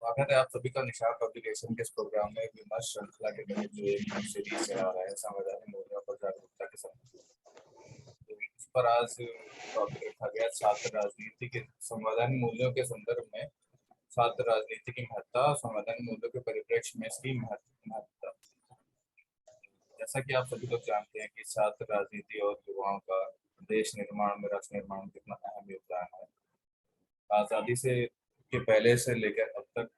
स्वागत है आप सभी का निशान पब्लिकेशन के इस प्रोग्राम में विमर्श श्रृंखला के तहत जो एक सीरीज चला रहा है संवैधानिक मूल्यों पर जागरूकता के संबंध। तो इस पर आज टॉपिक रखा गया छात्र राजनीति के संवैधानिक मूल्यों के संदर्भ में छात्र राजनीति की महत्ता और संवैधानिक मूल्यों के परिप्रेक्ष्य में इसकी महत्ता। जैसा कि आप सभी लोग जानते हैं कि छात्र राजनीति और युवाओं का देश निर्माण में राष्ट्र निर्माण में कितना अहम योगदान है। आजादी के पहले से लेकर अब तक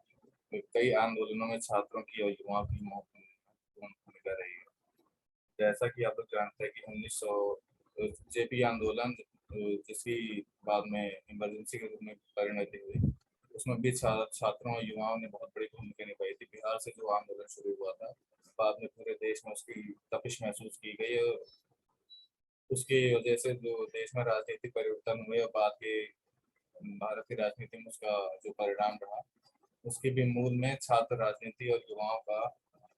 कई आंदोलनों में छात्रों की और युवाओं की महत्वपूर्ण भूमिका रही है। जैसा कि आप लोग जानते हैं कि 1900 जेपी आंदोलन जिसकी बाद में इमरजेंसी के रूप में परिणति हुई, उसमें भी छात्रों और युवाओं ने बहुत बड़ी भूमिका निभाई थी। बिहार से जो आंदोलन शुरू हुआ था, बाद में पूरे देश में उसकी तपिश महसूस की गई और उसकी वजह से जो देश में राजनीतिक परिवर्तन हुए और बाद के भारत की राजनीति में उसका जो परिणाम रहा, उसके भी मूल में छात्र राजनीति और युवाओं का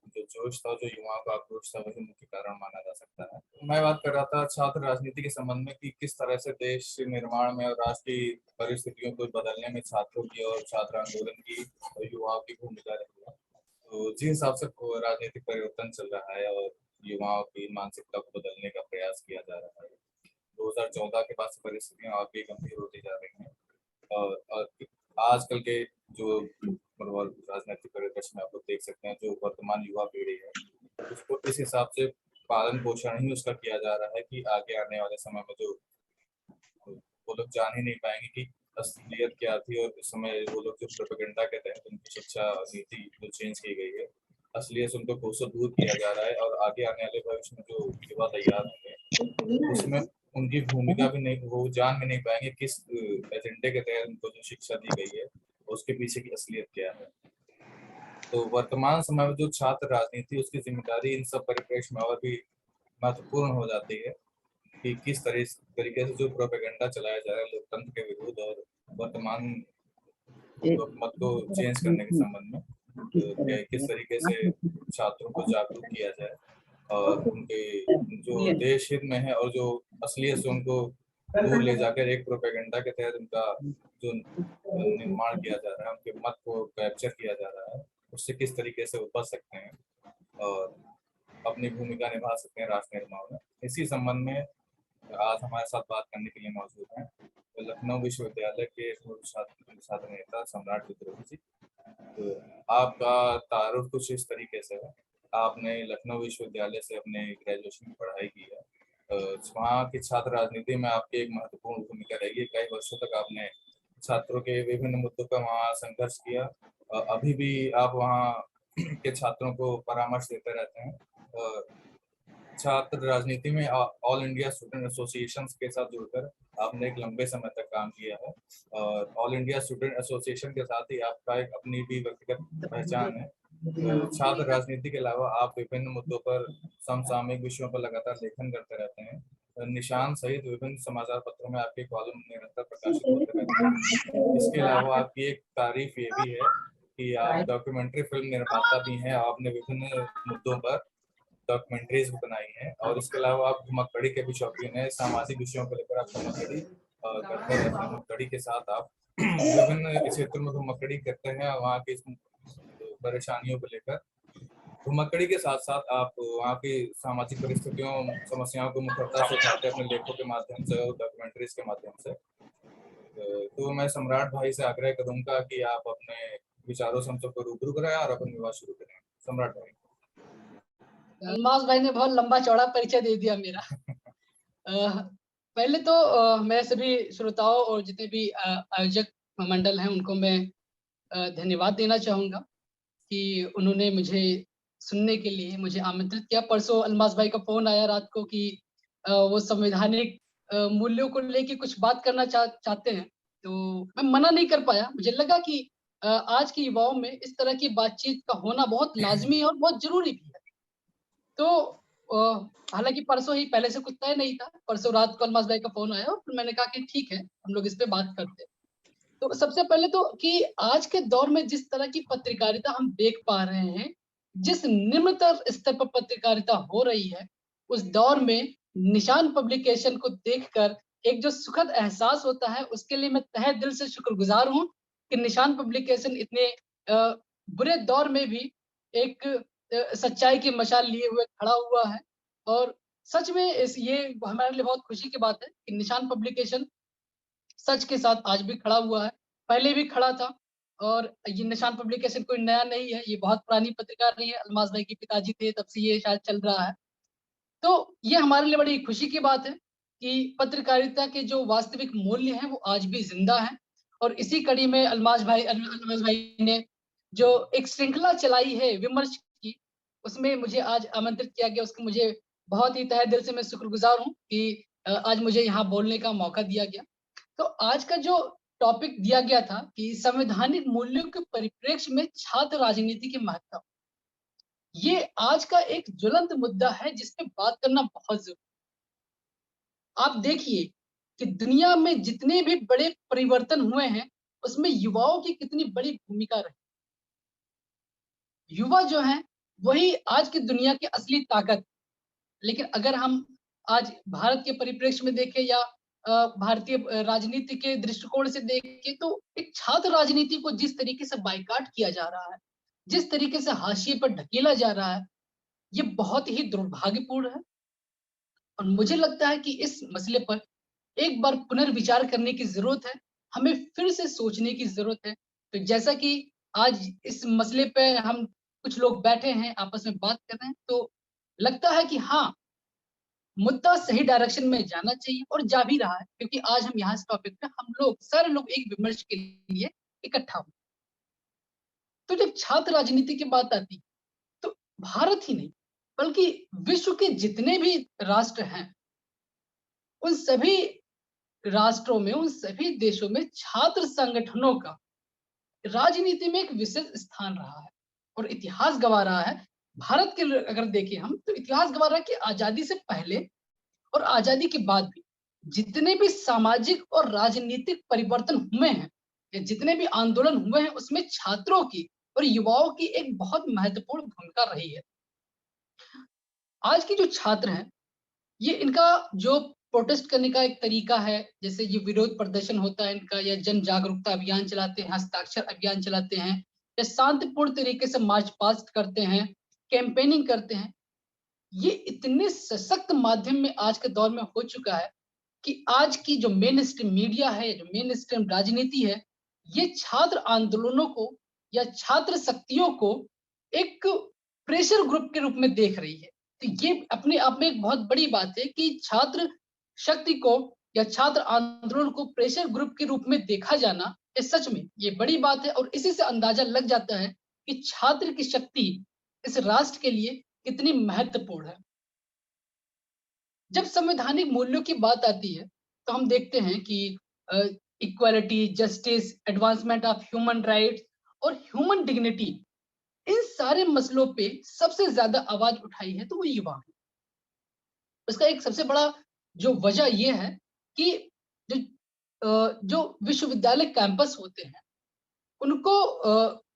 जो जोश था, जो युवाओं का आक्रोश था, वही मुख्य कारण माना जा सकता है। मैं बात कर रहा था छात्र राजनीति के संबंध में कि किस तरह से देश निर्माण में और राष्ट्र की परिस्थितियों को बदलने में छात्रों की और छात्र आंदोलन की और युवाओं की भूमिका रही है। तो जिस हिसाब से राजनीतिक परिवर्तन चल रहा है और युवाओं की मानसिकता को बदलने का प्रयास किया जा रहा है, 2014 के बाद से परिस्थितियां और भी गंभीर होती जा रही हैं और आजकल के जो राजनीतिक परिदृश्य में आप लोग देख सकते हैं, जो वर्तमान युवा पीढ़ी है उसको इस हिसाब से पालन पोषण ही उसका किया जा रहा है कि आगे आने वाले समय में जो वो लोग जान ही नहीं पाएंगे कि असलियत क्या थी, और इस समय वो लोग जो प्रोपेगेंडा के तहत उनकी शिक्षा नीति जो चेंज की गई है, असलियत से उनको कोसों दूर किया जा रहा है और आगे आने वाले भविष्य में जो युवा तैयार होंगे उसमें उनकी भूमिका भी नहीं, वो जान भी नहीं पाएंगे किस एजेंडे के तहत उनको जो शिक्षा दी गई है उसके पीछे की असलियत क्या है। तो वर्तमान समय में जो छात्र राजनीति, उसकी जिम्मेदारी इन सब परिप्रेक्ष्य में और भी महत्वपूर्ण हो जाती है कि किस तरीके से जो प्रोपेगेंडा चलाया जा रहा है लोकतंत्र के विरुद्ध और वर्तमान लोकमत को चेंज करने के संबंध में, तो किस तरीके से छात्रों को जागरूक किया जाए और उनके जो देश हित में है और जो असलियत से उनको दूर ले जाकर एक प्रोपेगेंडा के तहत उनका जो निर्माण किया जा रहा है, उनके मत को कैप्चर किया जा रहा है, उससे किस तरीके से वो बच सकते हैं और अपनी भूमिका निभा सकते हैं राष्ट्र निर्माण में। इसी संबंध में आज हमारे साथ बात करने के लिए मौजूद हैं तो लखनऊ विश्वविद्यालय के छात्र नेता सम्राट विद्रोही जी। तो आपका तारुफ कुछ इस तरीके से है, आपने लखनऊ विश्वविद्यालय से अपने ग्रेजुएशन की पढ़ाई की है, वहाँ की छात्र राजनीति में आपकी एक महत्वपूर्ण भूमिका रही है। कई वर्षों तक आपने छात्रों के विभिन्न मुद्दों पर वहाँ संघर्ष किया, अभी भी आप वहाँ के छात्रों को परामर्श देते रहते हैं। छात्र राजनीति में ऑल इंडिया स्टूडेंट एसोसिएशन के साथ जुड़कर आपने एक लंबे समय तक काम किया है और ऑल इंडिया स्टूडेंट एसोसिएशन के साथ ही आपका एक अपनी भी व्यक्तिगत पहचान है। छात्र राजनीति के अलावा आप विभिन्न मुद्दों पर समसामयिक विषयों पर लगातार लेखन करते रहते हैं। निशान सहित विभिन्न समाचार पत्रों में आपके कॉलम निरंतर प्रकाशित होते रहते हैं। इसके अलावा आपकी एक तारीफ ये भी है कि आप डॉक्यूमेंट्री फिल्म निर्माता भी हैं। आपने विभिन्न मुद्दों पर डॉक्यूमेंट्रीज भी बनाई हैं और इसके अलावा आप घुमक्कड़ी के भी शौकीन हैं। सामाजिक विषयों को लेकर आप घुमक्कड़ी करते रहते हैं। घुमक्कड़ी के साथ आप विभिन्न क्षेत्रों में घुमक्कड़ी करते हैं और वहाँ की परेशानियों को लेकर घुमक्कड़ी के साथ साथ आप वहाँ की सामाजिक परिस्थितियों समस्याओं को मुखरता से उठाते हैं अपने लेखों के माध्यम से और डॉक्यूमेंट्रीज के माध्यम से। तो मैं सम्राट भाई से आग्रह करूंगा कि आप अपने विचारों से हम सबको रूबरू कराएं और अपन विवाद शुरू करें। सम्राट भाई। अल्मास भाई ने बहुत लंबा चौड़ा परिचय दे दिया मेरा। पहले तो मैं सभी श्रोताओं और जितने भी आयोजक मंडल हैं उनको मैं धन्यवाद देना चाहूँगा कि उन्होंने मुझे सुनने के लिए मुझे आमंत्रित किया। परसों अल्मास भाई का फ़ोन आया रात को कि वो संवैधानिक मूल्यों को लेके कुछ बात करना चाहते हैं, तो मैं मना नहीं कर पाया। मुझे लगा कि आज के युवाओं में इस तरह की बातचीत का होना बहुत लाज़मी है और बहुत ज़रूरी भी है। तो हालाँकि परसों ही पहले से कुछ तय नहीं था। परसों रात को अल्मास भाई का फ़ोन आया और फिर मैंने कहा कि ठीक है, हम लोग इस पे बात करते हैं। तो सबसे पहले तो कि आज के दौर में जिस तरह की पत्रकारिता हम देख पा रहे हैं, जिस निम्नतर स्तर पर पत्रकारिता हो रही है, उस दौर में निशान पब्लिकेशन को देखकर एक जो सुखद एहसास होता है, उसके लिए मैं तहे दिल से शुक्रगुज़ार हूँ कि निशान पब्लिकेशन इतने बुरे दौर में भी एक सच्चाई की मशाल लिए हुए खड़ा हुआ है। और सच में ये हमारे लिए बहुत खुशी की बात है कि निशान पब्लिकेशन सच के साथ आज भी खड़ा हुआ है, पहले भी खड़ा था। और ये निशान पब्लिकेशन कोई नया नहीं है, ये बहुत पुरानी पत्रिका रही है, अल्मास भाई के पिताजी थे तब से ये शायद चल रहा है। तो ये हमारे लिए बड़ी खुशी की बात है कि पत्रकारिता के जो वास्तविक मूल्य हैं वो आज भी जिंदा हैं। और इसी कड़ी में अलमास भाई ने जो एक श्रृंखला चलाई है विमर्श की, उसमें मुझे आज आमंत्रित किया गया। उसके मुझे बहुत ही तहे दिल से मैं शुक्रगुजार हूँ कि आज मुझे यहाँ बोलने का मौका दिया गया। तो आज का जो टॉपिक दिया गया था कि संवैधानिक मूल्यों के परिप्रेक्ष्य में छात्र राजनीति के महत्व, ये आज का एक ज्वलंत मुद्दा है जिस पे बात करना बहुत जरूरी। आप देखिए कि दुनिया में जितने भी बड़े परिवर्तन हुए हैं उसमें युवाओं की कितनी बड़ी भूमिका रही। युवा जो है वही आज की दुनिया की असली ताकत। लेकिन अगर हम आज भारत के परिप्रेक्ष्य में देखें या भारतीय राजनीति के दृष्टिकोण से देखें तो एक छात्र राजनीति को जिस तरीके से बायकॉट किया जा रहा है, जिस तरीके से हाशिए पर ढकेला जा रहा है, ये बहुत ही दुर्भाग्यपूर्ण है। और मुझे लगता है कि इस मसले पर एक बार पुनर्विचार करने की जरूरत है, हमें फिर से सोचने की जरूरत है। तो जैसा कि आज इस मसले पे हम कुछ लोग बैठे हैं, आपस में बात कर रहे हैं, तो लगता है कि हाँ, मुद्दा सही डायरेक्शन में जाना चाहिए और जा भी रहा है, क्योंकि आज हम यहाँ इस टॉपिक पे हम लोग सारे लोग एक विमर्श के लिए इकट्ठा हुए। तो जब छात्र राजनीति की बात आती है तो भारत ही नहीं बल्कि विश्व के जितने भी राष्ट्र हैं, उन सभी राष्ट्रों में, उन सभी देशों में छात्र संगठनों का राजनीति में एक विशेष स्थान रहा है। और इतिहास गवा रहा है, भारत के अगर देखें हम तो इतिहास गवा रहा है कि आजादी से पहले और आजादी के बाद भी जितने भी सामाजिक और राजनीतिक परिवर्तन हुए हैं या जितने भी आंदोलन हुए हैं उसमें छात्रों की और युवाओं की एक बहुत महत्वपूर्ण भूमिका रही है। आज के जो छात्र हैं, ये इनका जो प्रोटेस्ट करने का एक तरीका है, जैसे ये विरोध प्रदर्शन होता है इनका, या जन जागरूकता अभियान चलाते हैं, हस्ताक्षर अभियान चलाते हैं, या शांतिपूर्ण तरीके से मार्च पास्ट करते हैं, कैंपेनिंग करते हैं, ये इतने सशक्त माध्यम में आज के दौर में हो चुका है कि आज की जो मेन स्ट्रीम मीडिया है, जो मेन स्ट्रीम राजनीति है, ये छात्र आंदोलनों को या छात्र शक्तियों को एक प्रेशर ग्रुप के रूप में देख रही है। तो ये अपने आप में एक बहुत बड़ी बात है कि छात्र शक्ति को या छात्र आंदोलन को प्रेशर ग्रुप के रूप में देखा जाना, ये सच में ये बड़ी बात है। और इसी से अंदाजा लग जाता है कि छात्र की शक्ति इस राष्ट्र के लिए कितनी महत्वपूर्ण है। जब संवैधानिक मूल्यों की बात आती है तो हम देखते हैं कि equality, justice, advancement of human rights और ह्यूमन डिग्निटी, इन सारे मसलों पे सबसे ज्यादा आवाज उठाई है तो वो युवा है। उसका एक सबसे बड़ा जो वजह ये है कि जो विश्वविद्यालय कैंपस होते हैं उनको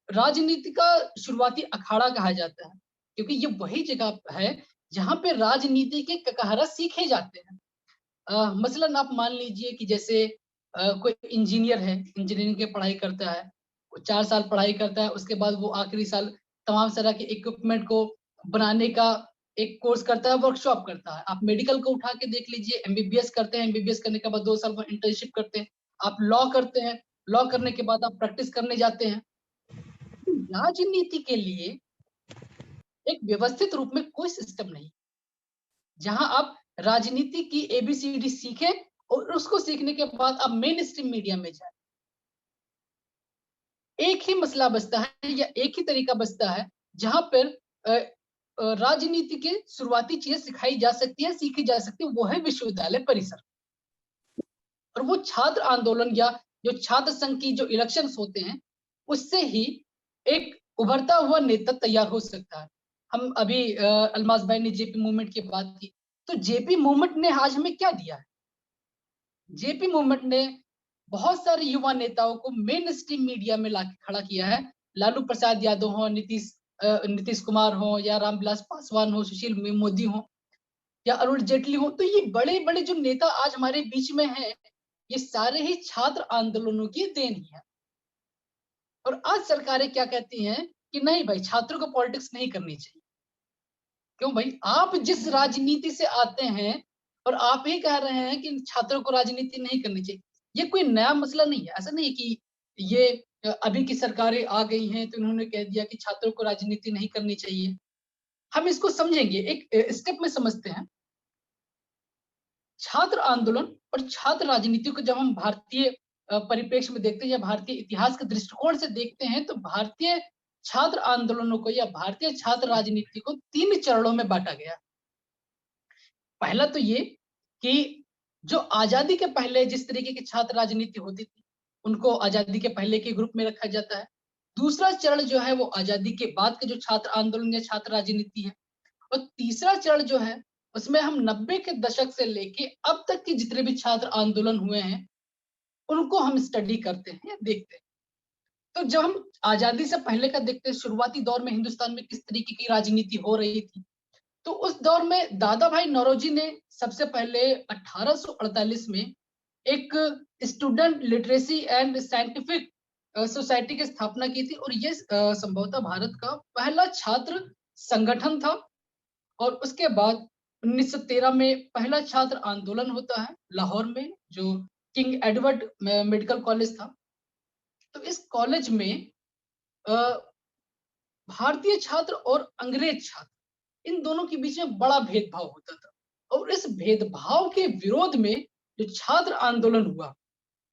राजनीति का शुरुआती अखाड़ा कहा जाता है, क्योंकि ये वही जगह है जहाँ पे राजनीति के ककाहरा सीखे जाते हैं। मसलन आप मान लीजिए कि जैसे कोई इंजीनियर है, इंजीनियरिंग की पढ़ाई करता है, वो 4 साल पढ़ाई करता है, उसके बाद वो आखिरी साल तमाम तरह के इक्विपमेंट को बनाने का एक कोर्स करता है, वर्कशॉप करता है। आप मेडिकल को उठा के देख लीजिए, एमबीबीएस करते हैं, एमबीबीएस करने के बाद 2 साल वो इंटर्नशिप करते हैं। आप लॉ करते हैं, लॉ करने के बाद आप प्रैक्टिस करने जाते हैं। राजनीति के लिए एक व्यवस्थित रूप में कोई सिस्टम नहीं, जहां आप राजनीति की एबीसीडी सीखें और उसको सीखने के बाद आप मेन स्ट्रीम मीडिया में जाए। एक ही मसला बचता है या एक ही तरीका बचता है जहां पर राजनीति के शुरुआती चीजें सिखाई जा सकती है, सीखी जा सकती है, वो है विश्वविद्यालय परिसर। और वो छात्र आंदोलन या जो छात्र संघ की जो इलेक्शंस होते हैं उससे ही एक उभरता हुआ नेता तैयार हो सकता है। हम अभी अल्मास भाई ने जेपी मूवमेंट की बात की, तो जेपी मूवमेंट ने आज हमें क्या दिया है? जेपी मूवमेंट ने बहुत सारे युवा नेताओं को मेन स्ट्रीम मीडिया में लाके खड़ा किया है। लालू प्रसाद यादव हो, नीतीश कुमार हो, या रामविलास पासवान हो, सुशील मोदी हो, या अरुण जेटली हो, तो ये बड़े बड़े जो नेता आज हमारे बीच में हैं, ये सारे ही छात्र आंदोलनों की देन ही है। और आज सरकारें क्या कहती हैं कि नहीं भाई, छात्रों को पॉलिटिक्स नहीं करनी चाहिए। क्यों भाई, आप जिस राजनीति से आते हैं और आप ही कह रहे हैं कि छात्रों को राजनीति नहीं करनी चाहिए। ये कोई नया मसला नहीं है। ऐसा नहीं है कि ये अभी की सरकारें आ गई हैं तो इन्होंने कह दिया कि छात्रों को राजनीति नहीं करनी चाहिए। हम इसको समझेंगे, एक स्टेप में समझते हैं। छात्र आंदोलन और छात्र राजनीति को जब हम भारतीय परिप्रेक्ष्य में देखते हैं या भारतीय इतिहास के दृष्टिकोण से देखते हैं, तो भारतीय छात्र आंदोलनों को या भारतीय छात्र राजनीति को 3 चरणों में बांटा गया। पहला तो ये कि जो आजादी के पहले जिस तरीके की छात्र राजनीति होती थी, उनको आजादी के पहले के ग्रुप में रखा जाता है। दूसरा चरण जो है वो आजादी के बाद के जो छात्र आंदोलन या छात्र राजनीति है, और तीसरा चरण जो है उसमें हम 90 के दशक से लेके अब तक के जितने भी छात्र आंदोलन हुए हैं उनको हम स्टडी करते हैं या देखते हैं। तो जब हम आजादी से पहले का देखते हैं, शुरुआती दौर में हिंदुस्तान में किस तरीके की राजनीति हो रही थी, तो उस दौर में दादा भाई नौरोजी ने सबसे पहले 1848 में एक student literacy and scientific society की स्थापना की थी, और ये संभवतः भारत का पहला छात्र संगठन था। और उसके बाद 1913 में पहला छात्र आंदोलन होता है लाहौर में, जो किंग एडवर्ड मेडिकल कॉलेज था। तो इस कॉलेज में भारतीय छात्र और अंग्रेज छात्र, इन दोनों के बीच में बड़ा भेदभाव होता था, और इस भेदभाव के विरोध में जो छात्र आंदोलन हुआ,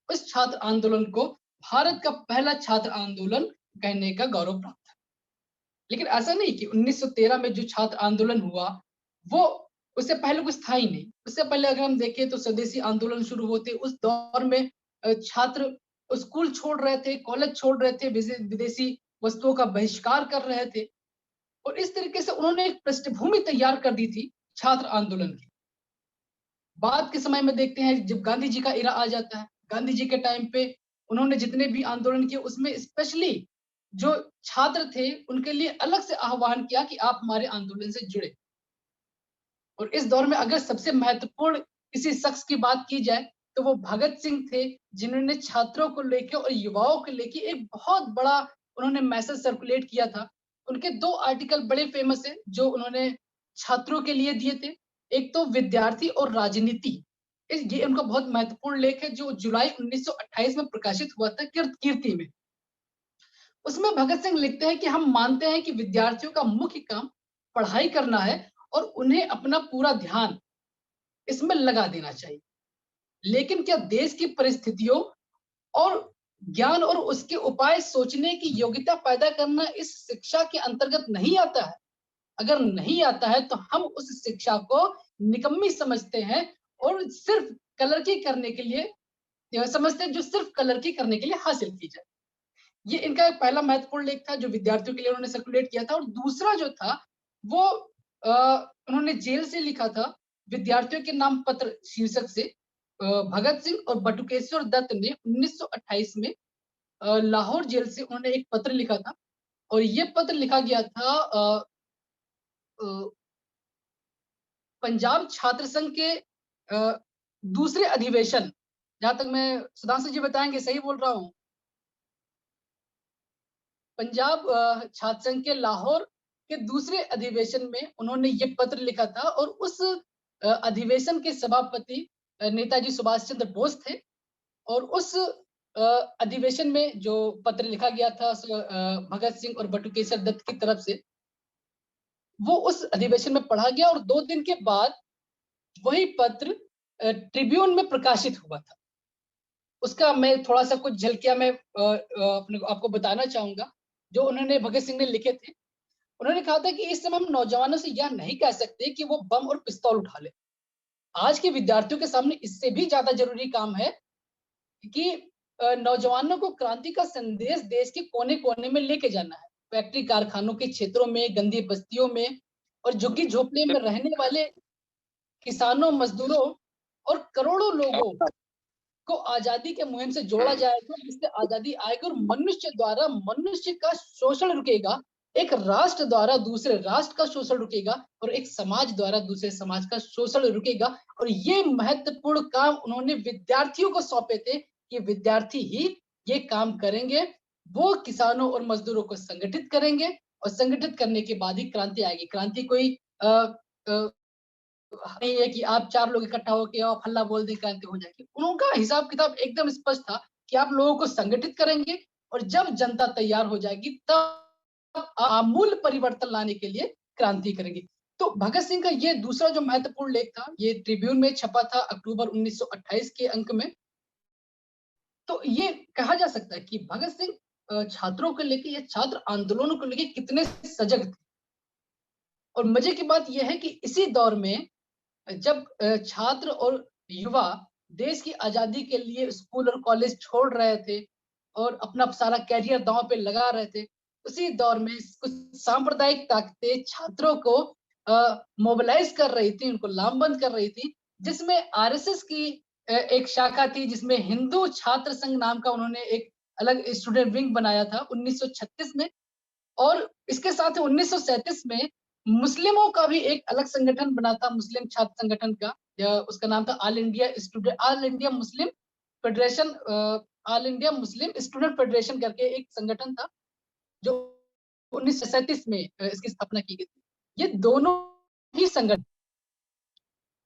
उस छात्र आंदोलन को भारत का पहला छात्र आंदोलन कहने का गौरव प्राप्त है। लेकिन ऐसा नहीं कि 1913 में जो छात्र आंदोलन हुआ वो उससे पहले कुछ था ही नहीं। उससे पहले अगर हम देखें तो स्वदेशी आंदोलन शुरू होते उस दौर में छात्र स्कूल छोड़ रहे थे, कॉलेज छोड़ रहे थे, विदेशी वस्तुओं का बहिष्कार कर रहे थे, और इस तरीके से उन्होंने एक पृष्ठभूमि तैयार कर दी थी छात्र आंदोलन की। बाद के समय में देखते हैं जब गांधी जी का इरा आ जाता है, गांधी जी के टाइम पे उन्होंने जितने भी आंदोलन किए उसमें स्पेशली जो छात्र थे उनके लिए अलग से आह्वान किया कि आप हमारे आंदोलन से जुड़े। और इस दौर में अगर सबसे महत्वपूर्ण किसी शख्स की बात की जाए तो वो भगत सिंह थे, जिन्होंने छात्रों को लेकर और युवाओं को लेकर एक बहुत बड़ा उन्होंने मैसेज सर्कुलेट किया था। उनके 2 आर्टिकल बड़े फेमस है जो उन्होंने छात्रों के लिए दिए थे। एक तो विद्यार्थी और राजनीति, ये उनका बहुत महत्वपूर्ण लेख है जो जुलाई 1928 में प्रकाशित हुआ था कीर्ति में। उसमें भगत सिंह लिखते हैं कि हम मानते हैं कि विद्यार्थियों का मुख्य काम पढ़ाई करना है और उन्हें अपना पूरा ध्यान इसमें लगा देना चाहिए। लेकिन क्या देश की परिस्थितियों और ज्ञान और उसके उपाय सोचने की योग्यता पैदा करना इस शिक्षा के अंतर्गत नहीं आता है? अगर नहीं आता है तो हम उस शिक्षा को निकम्मी समझते हैं और सिर्फ कलरकी करने के लिए समझते हैं, जो सिर्फ कलरकी करने के लिए हासिल की जाए। ये इनका एक पहला महत्वपूर्ण लेख था जो विद्यार्थियों के लिए उन्होंने सर्कुलेट किया था। और दूसरा जो था वो उन्होंने जेल से लिखा था, विद्यार्थियों के नाम पत्र शीर्षक से। भगत सिंह और बटुकेश्वर दत्त ने 1928 में लाहौर जेल से उन्होंने एक पत्र लिखा था, और ये पत्र लिखा गया था अ, पंजाब छात्र संघ के दूसरे अधिवेशन, जहां तक मैं, सुधांशु जी बताएंगे सही बोल रहा हूँ, पंजाब छात्र संघ के लाहौर के दूसरे अधिवेशन में उन्होंने ये पत्र लिखा था। और उस अधिवेशन के सभापति नेताजी सुभाष चंद्र बोस थे। और उस अधिवेशन में जो पत्र लिखा गया था भगत सिंह और बटुकेश्वर दत्त की तरफ से, वो उस अधिवेशन में पढ़ा गया, और 2 दिन के बाद वही पत्र ट्रिब्यून में प्रकाशित हुआ था। उसका मैं थोड़ा सा कुछ झलकियां मैं आपको बताना चाहूंगा जो उन्होंने भगत सिंह ने लिखे थे। उन्होंने कहा था कि इस समय हम नौजवानों से यह नहीं कह सकते कि वो बम और पिस्तौल उठा ले। आज के विद्यार्थियों के सामने इससे भी ज्यादा जरूरी काम है कि नौजवानों को क्रांति का संदेश देश के कोने कोने में लेके जाना है। फैक्ट्री कारखानों के क्षेत्रों में, गंदी बस्तियों में और झुग्गी झोपड़े में रहने वाले किसानों, मजदूरों और करोड़ों लोगों को आजादी के मुहिम से जोड़ा जाएगा, जिससे आजादी आएगी और मनुष्य द्वारा मनुष्य का शोषण रुकेगा, एक राष्ट्र द्वारा दूसरे राष्ट्र का शोषण रुकेगा, और एक समाज द्वारा दूसरे समाज का शोषण रुकेगा। और ये महत्वपूर्ण काम उन्होंने विद्यार्थियों को सौंपे थे कि विद्यार्थी ही ये काम करेंगे। वो किसानों और मजदूरों को संगठित करेंगे और संगठित करने के बाद ही क्रांति आएगी। क्रांति कोई नहीं है कि आप 4 लोग इकट्ठा होके और हल्ला बोल दें क्रांति हो जाएगी। उनका हिसाब किताब एकदम स्पष्ट था कि आप लोगों को संगठित करेंगे और जब जनता तैयार हो जाएगी तब आमूल परिवर्तन लाने के लिए क्रांति करेंगे। तो भगत सिंह का ये दूसरा जो महत्वपूर्ण लेख था, ये ट्रिब्यून में छपा था अक्टूबर 1928 के अंक में। तो ये कहा जा सकता है कि भगत सिंह छात्रों को लेके या छात्र आंदोलनों को लेके कितने सजग थे। और मजे की बात यह है कि इसी दौर में जब छात्र और युवा देश की आजादी के लिए स्कूल और कॉलेज छोड़ रहे थे और अपना सारा कैरियर दांव पे लगा रहे थे, उसी दौर में कुछ सांप्रदायिक ताकतें छात्रों को मोबिलाइज कर रही थी, उनको लामबंद कर रही थी, जिसमें आरएसएस की एक शाखा थी, जिसमें हिंदू छात्र संघ नाम का उन्होंने एक अलग स्टूडेंट विंग बनाया था 1936 में। और इसके साथ ही 1937 में मुस्लिमों का भी एक अलग संगठन बना था, मुस्लिम छात्र संगठन का, उसका नाम था all India Muslim federation, all India Muslim student federation करके एक संगठन था, जो 1937 में इसकी स्थापना की गई थी। ये दोनों ही संगठन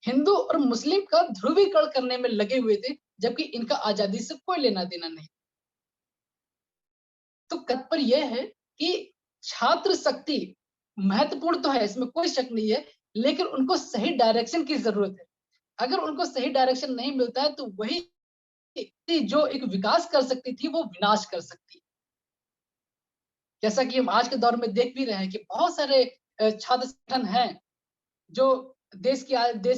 हिंदू और मुस्लिम का ध्रुवीकरण करने में लगे हुए थे, जबकि इनका आजादी से कोई लेना देना नहीं। तो तात्पर्य यह है कि छात्र शक्ति महत्वपूर्ण तो है, इसमें कोई शक नहीं है, लेकिन उनको सही डायरेक्शन की जरूरत है। अगर उनको सही डायरेक्शन नहीं मिलता है तो वही जो एक विकास कर सकती थी वो विनाश कर सकती है। जैसा कि हम आज के दौर में देख भी रहे हैं कि बहुत सारे छात्र संगठन हैं जो देश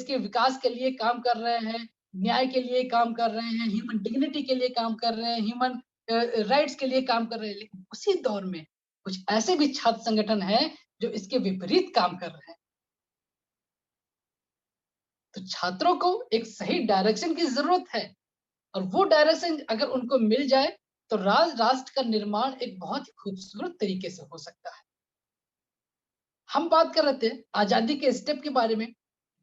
के विकास के लिए काम कर रहे हैं, न्याय के लिए काम कर रहे हैं, ह्यूमन डिग्निटी के लिए काम कर रहे हैं, ह्यूमन राइट्स के लिए काम कर रहे हैं। लेकिन उसी दौर में कुछ ऐसे भी छात्र संगठन हैं जो इसके विपरीत काम कर रहे हैं। तो छात्रों को एक सही डायरेक्शन की जरूरत है, और वो डायरेक्शन अगर उनको मिल जाए तो राष्ट्र का निर्माण एक बहुत ही खूबसूरत तरीके से हो सकता है। हम बात कर रहे थे आजादी के स्टेप के बारे में।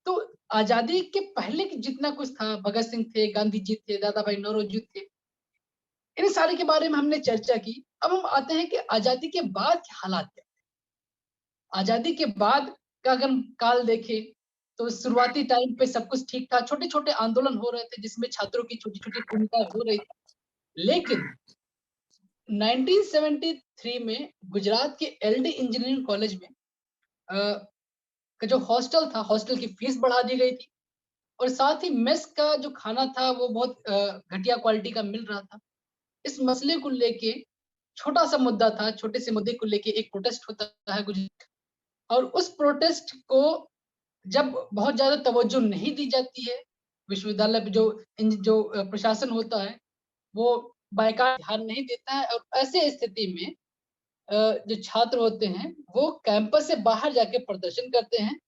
तो आजादी के पहले की जितना कुछ था, भगत सिंह थे, गांधी जी थे, दादा भाई नौरोजी थे, इन सारे के बारे में हमने चर्चा की। अब हम आते हैं कि आजादी के बाद के हालात क्या। आजादी के बाद का अगर हम काल देखें तो शुरुआती टाइम पे सब कुछ ठीक था, छोटे छोटे आंदोलन हो रहे थे जिसमें छात्रों की छोटी छोटी भूमिका हो रही थी। लेकिन 1973 में गुजरात के एलडी इंजीनियरिंग कॉलेज में का जो हॉस्टल था, हॉस्टल की फीस बढ़ा दी गई थी, और साथ ही मेस का जो खाना था वो बहुत घटिया क्वालिटी का मिल रहा था। इस मसले को लेके छोटा सा मुद्दा था, छोटे से मुद्दे को लेके एक प्रोटेस्ट होता है गुजरात, और उस प्रोटेस्ट को जब बहुत ज्यादा तवज्जो नहीं दी जाती है, विश्वविद्यालय पे जो प्रशासन होता है वो बाकायदा ध्यान नहीं देता है, और ऐसे स्थिति में जो छात्र होते हैं वो कैंपस से बाहर जाके प्रदर्शन करते हैं।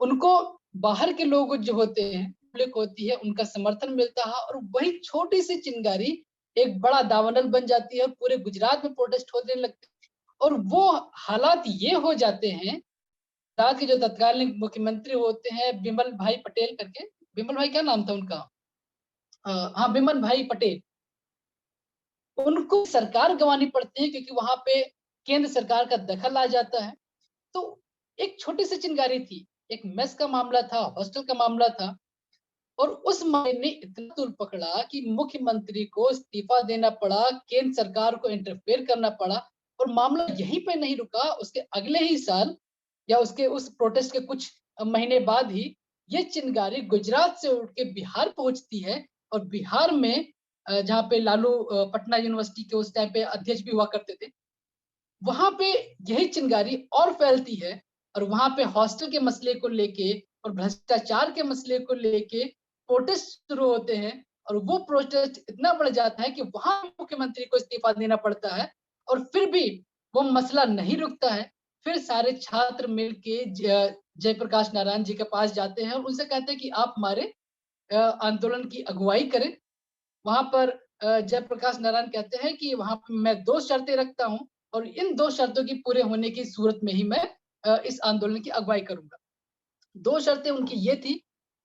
उनको बाहर के लोग जो होते हैं, पब्लिक होती है, उनका समर्थन मिलता है, और वही छोटी सी चिंगारी एक बड़ा दावानल बन जाती है और पूरे गुजरात में प्रोटेस्ट होने लगते हैं। और वो हालात ये हो जाते हैं, गुजरात के जो तत्कालीन मुख्यमंत्री होते हैं बिमल भाई पटेल करके, बिमल भाई क्या नाम था उनका, हाँ बिमल भाई पटेल, उनको सरकार गंवानी पड़ती है क्योंकि वहां पे केंद्र सरकार का दखल आ जाता है। तो एक छोटी सी चिंगारी थी, एक मेस का मामला था, हॉस्टल का मामला था, और उस मामले ने इतना तूल पकड़ा कि मुख्यमंत्री को इस्तीफा देना पड़ा, केंद्र सरकार को इंटरफेयर करना पड़ा। और मामला यहीं पे नहीं रुका, उसके अगले ही साल या उसके उस प्रोटेस्ट के कुछ महीने बाद ही ये चिंगारी गुजरात से उठ के बिहार पहुंचती है, और बिहार में जहाँ पे लालू पटना यूनिवर्सिटी के उस टाइम पे अध्यक्ष भी हुआ करते थे, वहां पे यही चिंगारी और फैलती है, और वहां पे हॉस्टल के मसले को लेके और भ्रष्टाचार के मसले को लेके प्रोटेस्ट शुरू होते हैं, और वो प्रोटेस्ट इतना बढ़ जाता है कि वहां मुख्यमंत्री को इस्तीफा देना पड़ता है। और फिर भी वो मसला नहीं रुकता है। फिर सारे छात्र मिलके जयप्रकाश नारायण जी के पास जाते हैं और उनसे कहते हैं कि आप हमारे आंदोलन की अगुवाई करें। वहां पर जयप्रकाश नारायण कहते हैं कि वहां पर मैं 2 शर्तें रखता हूं, और इन 2 शर्तों की पूरे होने की सूरत में ही मैं इस आंदोलन की अगुवाई करूंगा। 2 शर्तें उनकी ये थी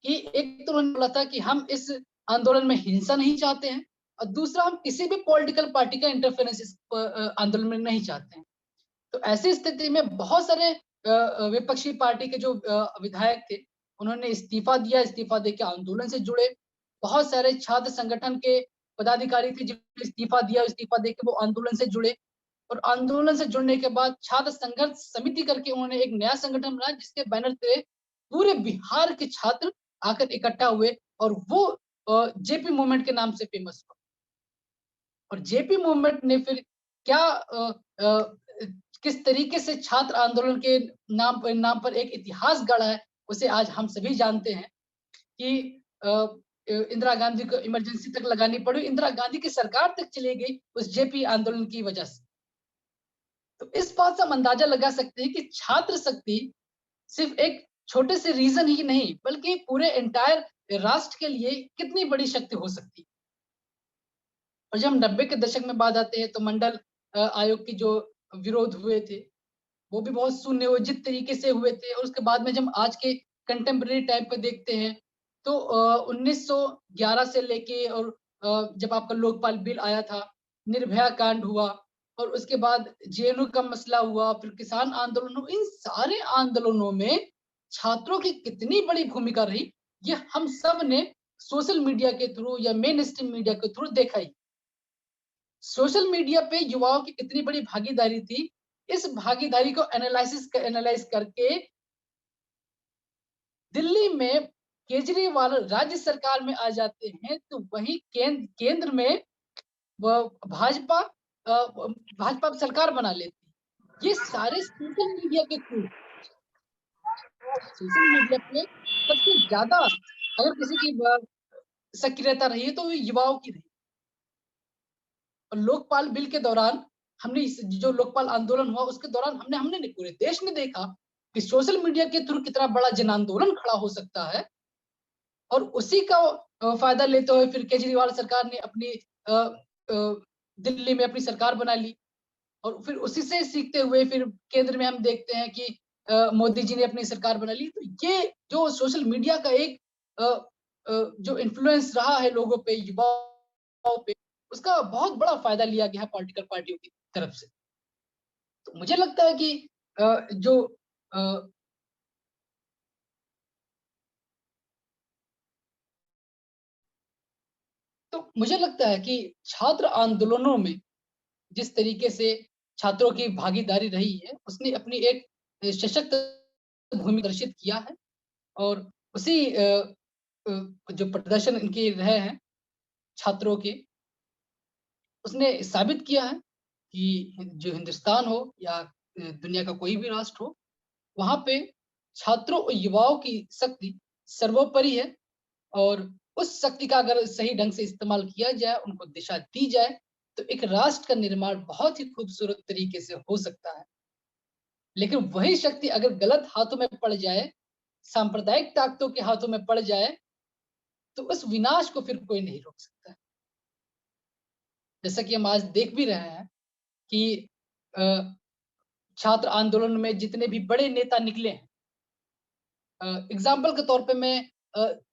कि एक तो उन्होंने बोला था कि हम इस आंदोलन में हिंसा नहीं चाहते हैं, और दूसरा हम किसी भी पॉलिटिकल पार्टी का इंटरफेरेंस इस आंदोलन में नहीं चाहते हैं। तो ऐसी स्थिति में बहुत सारे विपक्षी पार्टी के जो विधायक थे, उन्होंने इस्तीफा दिया, इस्तीफा देके आंदोलन से जुड़े। बहुत सारे छात्र संगठन के पदाधिकारी थे जिन्होंने इस्तीफा दिया, इस्तीफा देके वो आंदोलन से जुड़े और आंदोलन से जुड़ने के बाद छात्र संघर्ष समिति करके उन्होंने एक नया संगठन बनाया जिसके बैनर पे पूरे बिहार के छात्र आकर इकट्ठा हुए और वो जेपी मूवमेंट के नाम से फेमस हुआ। और जेपी मूवमेंट ने फिर क्या किस तरीके से छात्र आंदोलन के नाम पर एक इतिहास गढ़ा है, उसे आज हम सभी जानते हैं कि इंदिरा गांधी को इमरजेंसी तक लगानी पड़ी, इंदिरा गांधी की सरकार तक चली गई उस जेपी आंदोलन की वजह से। तो इस बात से हम अंदाजा लगा सकते हैं कि छात्र शक्ति सिर्फ एक छोटे से रीजन ही नहीं बल्कि पूरे एंटायर राष्ट्र के लिए कितनी बड़ी शक्ति हो सकती है। और जब हम 90 के दशक में बात आते हैं तो मंडल आयोग की जो विरोध हुए थे वो भी बहुत सुनियोजित तरीके से हुए थे। और उसके बाद में जब आज के कंटेम्प्रेरी टाइम पे देखते हैं तो 1911 से लेके और जब आपका लोकपाल बिल आया था, निर्भया कांड हुआ और उसके बाद जेएनयू का मसला हुआ, फिर किसान आंदोलन हुआ, इन सारे आंदोलनों में छात्रों की कितनी बड़ी भूमिका रही ये हम सब ने सोशल मीडिया के थ्रू या मेन स्ट्रीम मीडिया के थ्रू देखा ही। सोशल मीडिया पे युवाओं की कितनी बड़ी भागीदारी थी, इस भागीदारी को एनालाइज करके दिल्ली में केजरीवाल राज्य सरकार में आ जाते हैं तो वही केंद्र में भाजपा भाजपा सरकार बना लेती। ये सारे सोशल मीडिया के थ्रू, सोशल मीडिया पे सबसे ज्यादा अगर किसी की सक्रियता रही है तो वो युवाओं की रही। और लोकपाल बिल के दौरान हमने जो लोकपाल आंदोलन हुआ उसके दौरान हमने नहीं पूरे देश ने देखा कि सोशल मीडिया के थ्रू कितना बड़ा जन आंदोलन खड़ा हो सकता है। और उसी का फायदा लेते हुए फिर केजरीवाल सरकार ने अपनी दिल्ली में अपनी सरकार बना ली और फिर उसी से सीखते हुए फिर केंद्र में हम देखते हैं कि मोदी जी ने अपनी सरकार बना ली। तो ये जो सोशल मीडिया का एक जो इन्फ्लुएंस रहा है लोगों पे, युवाओं पे, उसका बहुत बड़ा फायदा लिया गया है पॉलिटिकल पार्टियों की तरफ से। तो मुझे लगता है कि जो तो मुझे लगता है कि छात्र आंदोलनों में जिस तरीके से छात्रों की भागीदारी रही है उसने अपनी एक सशक्त भूमिका प्रदर्शित किया है। और उसी जो प्रदर्शन इनके रहे हैं छात्रों के, उसने साबित किया है कि जो हिंदुस्तान हो या दुनिया का कोई भी राष्ट्र हो, वहां पे छात्रों और युवाओं की शक्ति सर्वोपरि है। और उस शक्ति का अगर सही ढंग से इस्तेमाल किया जाए, उनको दिशा दी जाए, तो एक राष्ट्र का निर्माण बहुत ही खूबसूरत तरीके से हो सकता है। लेकिन वही शक्ति अगर गलत हाथों में पड़ जाए, सांप्रदायिक ताकतों के हाथों में पड़ जाए, तो उस विनाश को फिर कोई नहीं रोक सकता है। जैसा कि हम आज देख भी रहे हैं कि छात्र आंदोलन में जितने भी बड़े नेता निकले हैं, एग्जाम्पल के तौर पे मैं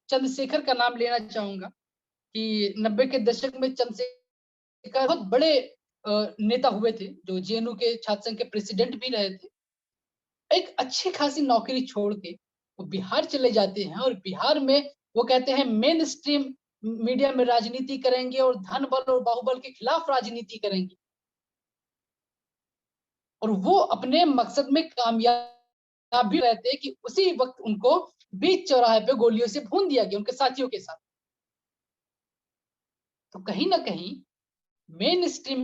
चंद्रशेखर का नाम लेना चाहूंगा कि 90 के दशक में चंद्रशेखर बहुत बड़े नेता हुए थे जो जेएनयू के छात्र संघ के प्रेसिडेंट भी रहे थे। एक अच्छी खासी नौकरी छोड़ के वो बिहार चले जाते हैं और बिहार में वो कहते हैं मेन स्ट्रीम मीडिया में राजनीति करेंगे और धन बल और बाहुबल के खिलाफ राजनीति करेंगे। और वो अपने मकसद में कामयाब भी रहते हैं कि उसी वक्त उनको बीच चौराहे पे गोलियों से भून दिया गया उनके साथियों के साथ। तो कहीं ना कहीं मेन स्ट्रीम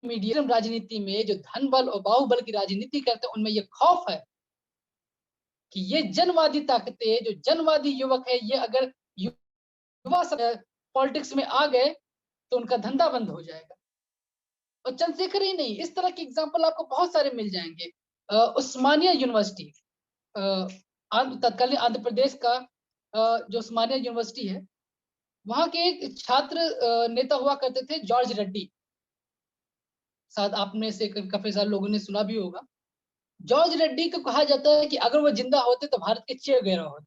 मीडिया राजनीति में जो धन बल और बाहुबल की राजनीति करते हैं, उनमें ये खौफ है कि ये जनवादी ताकतें, जो जनवादी युवक है, ये अगर युवा पॉलिटिक्स में आ गए तो उनका धंधा बंद हो जाएगा। और चंद्रशेखर ही नहीं, इस तरह के एग्जाम्पल आपको बहुत सारे मिल जाएंगे। उस्मानिया यूनिवर्सिटी, तत्कालीन आंध्र प्रदेश का जो उस्मानिया यूनिवर्सिटी है, वहां के एक छात्र नेता हुआ करते थे जॉर्ज रेड्डी। शायद आप में से काफी सारे लोगों ने सुना भी होगा। जॉर्ज रेड्डी को कहा जाता है कि अगर वो जिंदा होते तो भारत के चे गुवेरा होते।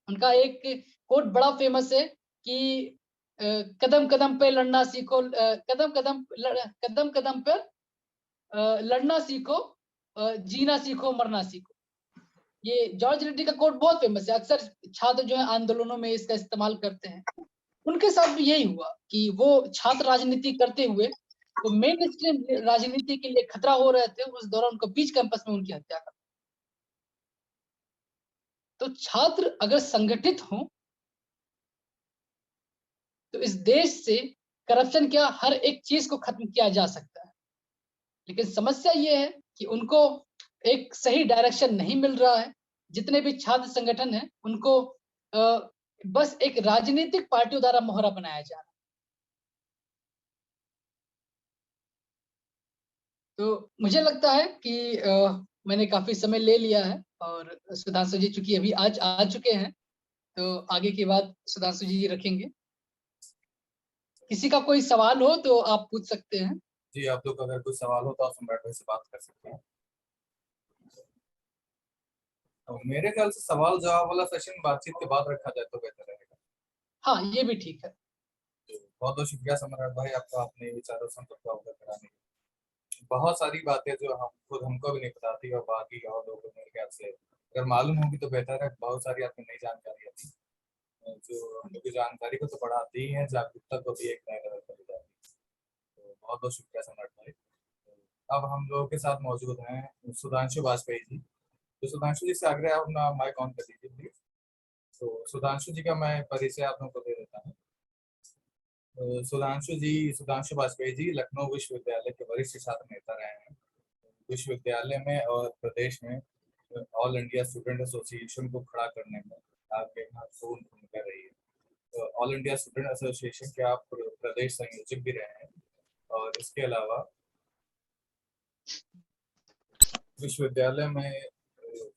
उनका एक कोट बड़ा फेमस है कि कदम कदम पे लड़ना सीखो, कदम कदम पे लड़ना सीखो, जीना सीखो, मरना सीखो। ये जॉर्ज रेड्डी का कोट बहुत फेमस है, अक्सर छात्र जो है आंदोलनों में इसका इस्तेमाल करते हैं। उनके साथ भी यही हुआ कि वो छात्र राजनीति करते हुए वो मेन स्ट्रीम राजनीति के लिए खतरा हो रहे थे, उस दौरान उनको बीच कैंपस में उनकी हत्या कर। तो छात्र अगर संगठित हों तो इस देश से करप्शन क्या हर एक चीज को खत्म किया जा सकता है। लेकिन समस्या ये है कि उनको एक सही डायरेक्शन नहीं मिल रहा है। जितने भी छात्र संगठन हैं उनको बस एक राजनीतिक पार्टियों द्वारा मोहरा बनाया जा रहा है। तो मुझे लगता है कि मैंने काफी समय ले लिया है और सुधांशु जी चूंकि अभी आज आ चुके हैं तो आगे की बात सुधांशु जी रखेंगे। किसी का कोई सवाल हो तो आप पूछ सकते हैं। जी, आप लोग अगर कोई सवाल हो तो आप सम्राट भाई से बात कर सकते हैं। तो मेरे ख्याल से सवाल जवाब वाला सेशन बातचीत के बाद रखा जाए तो बेहतर रहेगा। हाँ, ये भी ठीक है। तो बहुत बहुत शुक्रिया सम्राट भाई आपका अपने विचारों से हमको अवगत कराने के। बहुत सारी बातें जो हम खुद हमको भी नहीं पता थी और बाकी और लोगों को मेरे ख्याल से अगर मालूम होगी तो बेहतर है। बहुत सारी आपको नई जानकारी आती है जो हम लोग की जानकारी को तो बढ़ाती ही है, जागरूकता को भी एक नए लेवल पर ले जाती है। तो बहुत बहुत शुक्रिया सम्राट भाई। तो अब हम लोगों के साथ मौजूद हैं सुधांशु वाजपेयी जी। तो सुधांशु जी से आग्रह है अपना माइक ऑन कर दीजिए प्लीज। तो सुधांशु जी का मैं परिचय आप लोगों को दे देता हूँ। सुधांशु वाजपेयी जी लखनऊ विश्वविद्यालय के वरिष्ठ छात्र नेता रहे हैं। विश्वविद्यालय में और प्रदेश में ऑल इंडिया स्टूडेंट एसोसिएशन को खड़ा करने में आपके महत्वपूर्ण भूमिका रही है। तो ऑल इंडिया स्टूडेंट एसोसिएशन के आप प्रदेश संयोजक भी रहे हैं और इसके अलावा विश्वविद्यालय में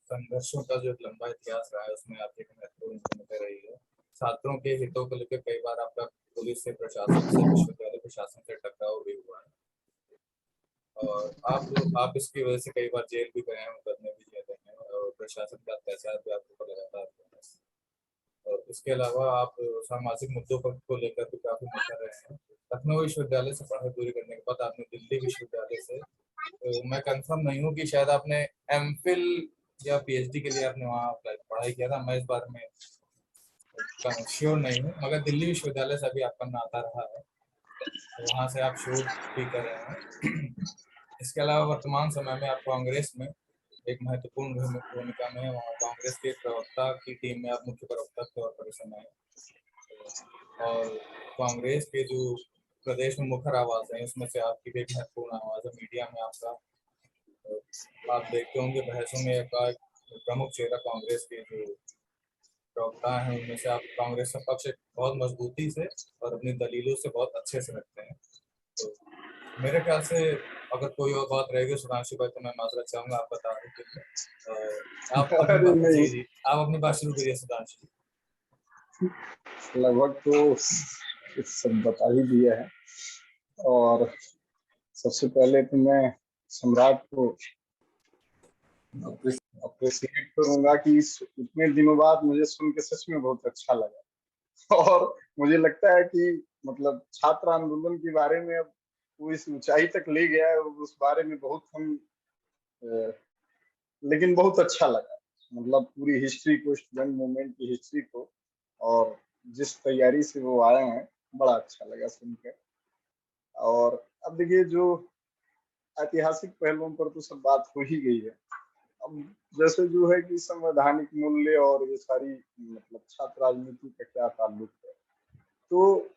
संघर्षों का जो लंबा इतिहास रहा है उसमें आपकी महत्वपूर्ण भूमिका रही है। छात्रों के हितों को लेकर कई बार आपका पुलिस से, प्रशासन से, विश्वविद्यालय प्रशासन से टकराव भी हुआ है और आप इसकी वजह से कई बार जेल भी गए हैं, मुकदमे भी झेले हैं और प्रशासन का अत्याचार भी आपके ऊपर लगातार हुआ है। और इसके अलावा आप सामाजिक मुद्दों पर को लेकर भी काफी मुद्दा रहे हैं। लखनऊ विश्वविद्यालय से पढ़ाई पूरी करने के बाद आपने दिल्ली विश्वविद्यालय से मैं कंफर्म नहीं हूँ कि शायद आपने एमफिल या पीएचडी के लिए आपने वहाँ पढ़ाई किया था, मैं इस बारे में श्योर नहीं हूँ, मगर दिल्ली विश्वविद्यालय से अभी आपका नाता रहा है तो वहाँ से आप शोध भी कर रहे हैं। इसके अलावा वर्तमान समय में आप कांग्रेस में एक महत्वपूर्ण भूमिका में है। वहाँ कांग्रेस के प्रवक्ता की टीम में आप मुख्य प्रवक्ता के तौर पर इस समय और कांग्रेस के जो प्रदेश में मुखर आवाज है उसमें से आपकी भी एक महत्वपूर्ण आवाज है। मीडिया में आपका आप देखते होंगे बहसों में एक प्रमुख चेहरा कांग्रेस के जो प्रवक्ता हैं उनमें से आप कांग्रेस का पक्ष बहुत मजबूती से और अपनी दलीलों से बहुत अच्छे से रखते हैं। तो मेरे ख्याल से अगर कोई और बात रहेगी सुधांशु भाई तो मैं माजरत चाहूंगा, आप बता दीजिए। आप अपनी बात शुरू करिए सुधांशु। लगभग तो सब बता ही दिया है और सबसे पहले तो मैं सम्राट को अप्रिशिएट करूंगा कि इतने दिनों बाद मुझे सुन के सच में बहुत अच्छा लगा और मुझे लगता है कि मतलब छात्र आंदोलन के बारे में अब वो इस ऊंचाई तक ले गया है, उस बारे में बहुत हम लेकिन बहुत अच्छा लगा। मतलब पूरी हिस्ट्री को, स्टूडेंट मूवमेंट की हिस्ट्री को और जिस तैयारी से वो आए हैं बड़ा अच्छा लगा सुनकर। और अब देखिए जो ऐतिहासिक पहलुओं पर तो सब बात हो ही गई है। अब जैसे जो है कि संवैधानिक मूल्य और ये सारी मतलब छात्र राजनीति का क्या ताल्लुक है, तो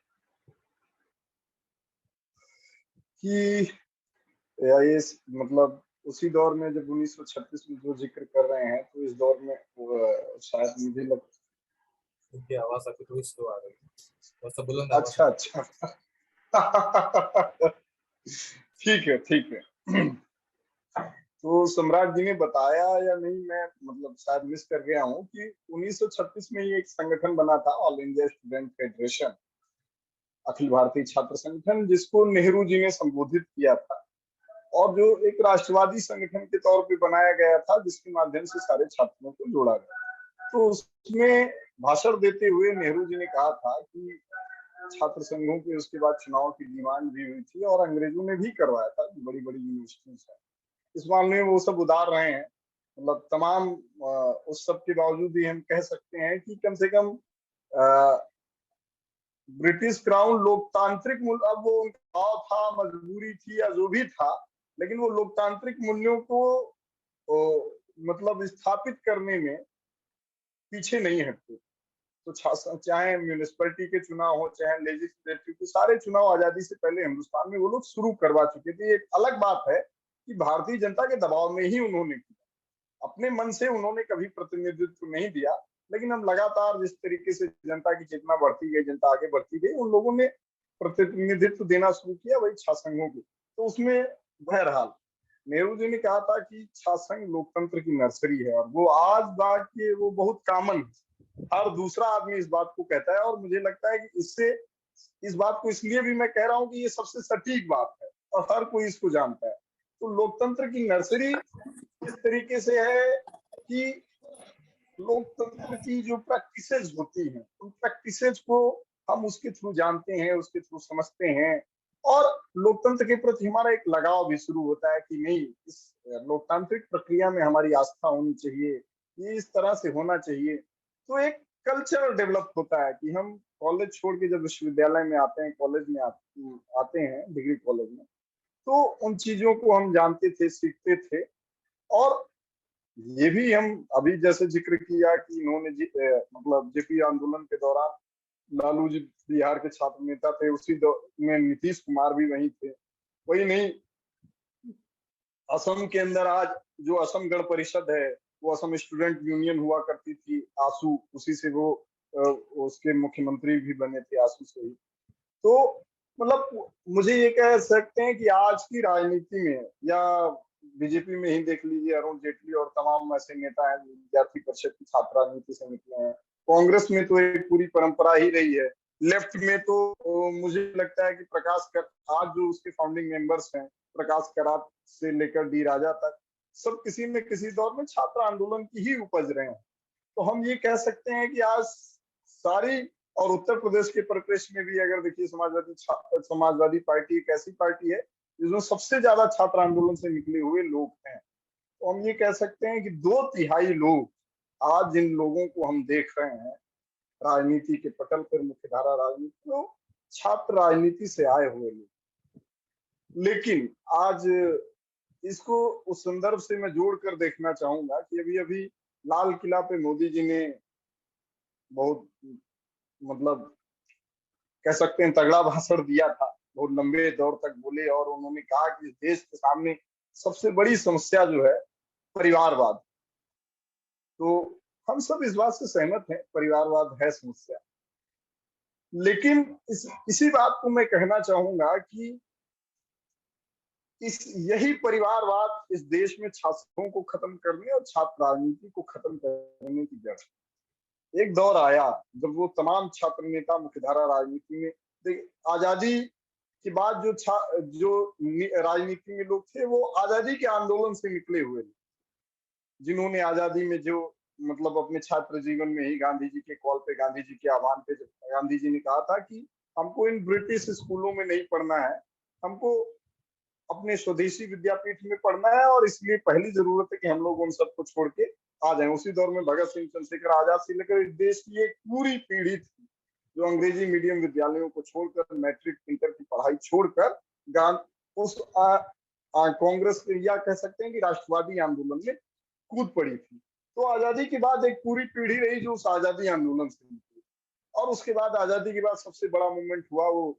कि ये मतलब उसी दौर में जब 1936 में जो जिक्र कर रहे हैं तो इस दौर में शायद मुझे उनकी आवाज आपकी थोड़ी स्लो आ रही है, बस बुलंद आवाज। अच्छा ठीक है। तो सम्राट जी ने बताया या नहीं, मैं मतलब शायद मिस कर गया हूँ कि 1936 में ये एक संगठन बना था, all India student federation, Akhil Bharatiya छात्र संगठन, जिसको नेहरू जी ने संबोधित किया था और जो एक राष्ट्रवादी संगठन के तौर पे बनाया गया था जिसके माध्यम से सारे छात्रों को जोड़ा गया। तो उसमें भाषण देते हुए नेहरू जी ने कहा था कि छात्र संघों के उसके बाद चुनाव की डिमांड भी हुई थी और अंग्रेजों ने भी करवाया था, बड़ी बड़ी यूनिवर्सिटीज है इस मामले में वो सब उदार रहे हैं। मतलब तमाम उस सब के बावजूद भी हम कह सकते हैं कि कम से कम ब्रिटिश क्राउन लोकतांत्रिक मूल्य, अब वो उनका भाव था, मजबूरी थी या जो भी था, लेकिन वो लोकतांत्रिक मूल्यों को मतलब स्थापित करने में पीछे नहीं हटते। तो चाहे म्यूनिसिपैलिटी के चुनाव हो, चाहे लेजिस्लेटिव के, सारे चुनाव आजादी से पहले हिंदुस्तान में वो लोग शुरू करवा चुके थे। एक अलग बात है कि भारतीय जनता के दबाव में ही उन्होंने किया, अपने मन से उन्होंने कभी प्रतिनिधित्व नहीं दिया, लेकिन हम लगातार जिस तरीके से जनता की चेतना बढ़ती गई, जनता आगे बढ़ती गई, उन लोगों ने प्रतिनिधित्व देना शुरू किया वही छात्र संघों को। तो उसमें बहरहाल नेहरू जी ने कहा था कि छात्र संघ लोकतंत्र की नर्सरी है, और वो आज बात की वो बहुत कॉमन, हर दूसरा आदमी इस बात को कहता है। और मुझे लगता है कि इससे, इस बात को इसलिए भी मैं कह रहा हूं कि ये सबसे सटीक बात है और हर कोई इसको जानता है। तो लोकतंत्र की नर्सरी इस तरीके से है कि लोकतंत्र की जो प्रैक्टिसेस होती हैं, उन प्रैक्टिसेस को हम उसके थ्रू जानते हैं, उसके थ्रू समझते हैं, और लोकतंत्र के प्रति हमारा एक लगाव भी शुरू होता है कि नहीं, इस लोकतांत्रिक प्रक्रिया में हमारी आस्था होनी चाहिए, ये इस तरह से होना चाहिए। तो एक कल्चर डेवलप होता है कि हम कॉलेज छोड़ के जब विश्वविद्यालय में आते हैं, कॉलेज में आते हैं, डिग्री कॉलेज में, तो उन चीजों को हम जानते थे, सीखते थे। और ये भी हम अभी जैसे जिक्र किया कि इन्होंने मतलब जेपी आंदोलन के दौरान लालू जी बिहार के छात्र नेता थे, उसी में नीतीश कुमार भी वही थे। वही नहीं, असम के अंदर आज जो असम गण परिषद है, वो असम स्टूडेंट यूनियन हुआ करती थी, आसू, उसी से वो उसके मुख्यमंत्री भी बने थे, आसू से ही। तो मतलब मुझे ये कह सकते हैं कि आज की राजनीति में, या बीजेपी में ही देख लीजिए, अरुण जेटली और तमाम ऐसे नेता हैं विद्यार्थी परिषद की छात्र राजनीति से निकले हैं। कांग्रेस में तो एक पूरी परंपरा ही रही है। लेफ्ट में तो मुझे लगता है कि प्रकाश कर, आज जो उसके फाउंडिंग मेंबर्स हैं, प्रकाश करात से लेकर डी राजा तक, सब किसी न किसी दौर में छात्र आंदोलन की ही उपज रहे हैं। तो हम ये कह सकते हैं कि आज सारी, और उत्तर प्रदेश के परिप्रेक्ष्य में भी अगर देखिए, समाजवादी पार्टी एक ऐसी पार्टी है जिसमें सबसे ज्यादा छात्र आंदोलन से निकले हुए लोग हैं। तो हम ये कह सकते हैं कि 2/3 लोग, आज जिन लोगों को हम देख रहे हैं राजनीति के पटल पर, मुख्यधारा राजनीति, तो छात्र राजनीति से आए हुए लोग। लेकिन आज इसको उस संदर्भ से मैं जोड़कर देखना चाहूंगा कि अभी अभी लाल किला पे मोदी जी ने बहुत, मतलब कह सकते हैं, तगड़ा भाषण दिया था, बहुत लंबे दौर तक बोले, और उन्होंने कहा कि देश के सामने सबसे बड़ी समस्या जो है परिवारवाद। तो हम सब इस बात से सहमत हैं, परिवारवाद है समस्या। लेकिन इसी बात को मैं कहना चाहूंगा कि यही परिवारवाद इस देश में छात्रों को खत्म करने और छात्र राजनीति को खत्म करने की जड़। एक दौर आया जब वो तमाम छात्र नेता मुख्यधारा राजनीति में, आजादी के बाद जो राजनीति में लोग थे, वो आजादी के आंदोलन से निकले हुए थे, जिन्होंने आजादी में जो, मतलब अपने छात्र जीवन में ही गांधी जी के कॉल पे, गांधी जी के आह्वान पे, गांधी जी ने कहा था कि हमको इन ब्रिटिश स्कूलों में नहीं पढ़ना है, हमको अपने स्वदेशी विद्यापीठ में पढ़ना है, और इसलिए पहली जरूरत है कि हम लोग उन सबको छोड़ के आ जाए। उसी दौर में भगत सिंह, चंद्रशेखर आजाद से लेकर इस देश की एक पूरी पीढ़ी थी जो अंग्रेजी मीडियम विद्यालयों को छोड़कर, मैट्रिक इंटर की पढ़ाई छोड़कर उस कांग्रेस, या कह सकते हैं कि राष्ट्रवादी आंदोलन में कूद पड़ी थी। तो आजादी के बाद एक पूरी पीढ़ी रही जो उस आजादी आंदोलन से निकली, और उसके बाद आजादी के बाद सबसे बड़ा मूवमेंट हुआ वो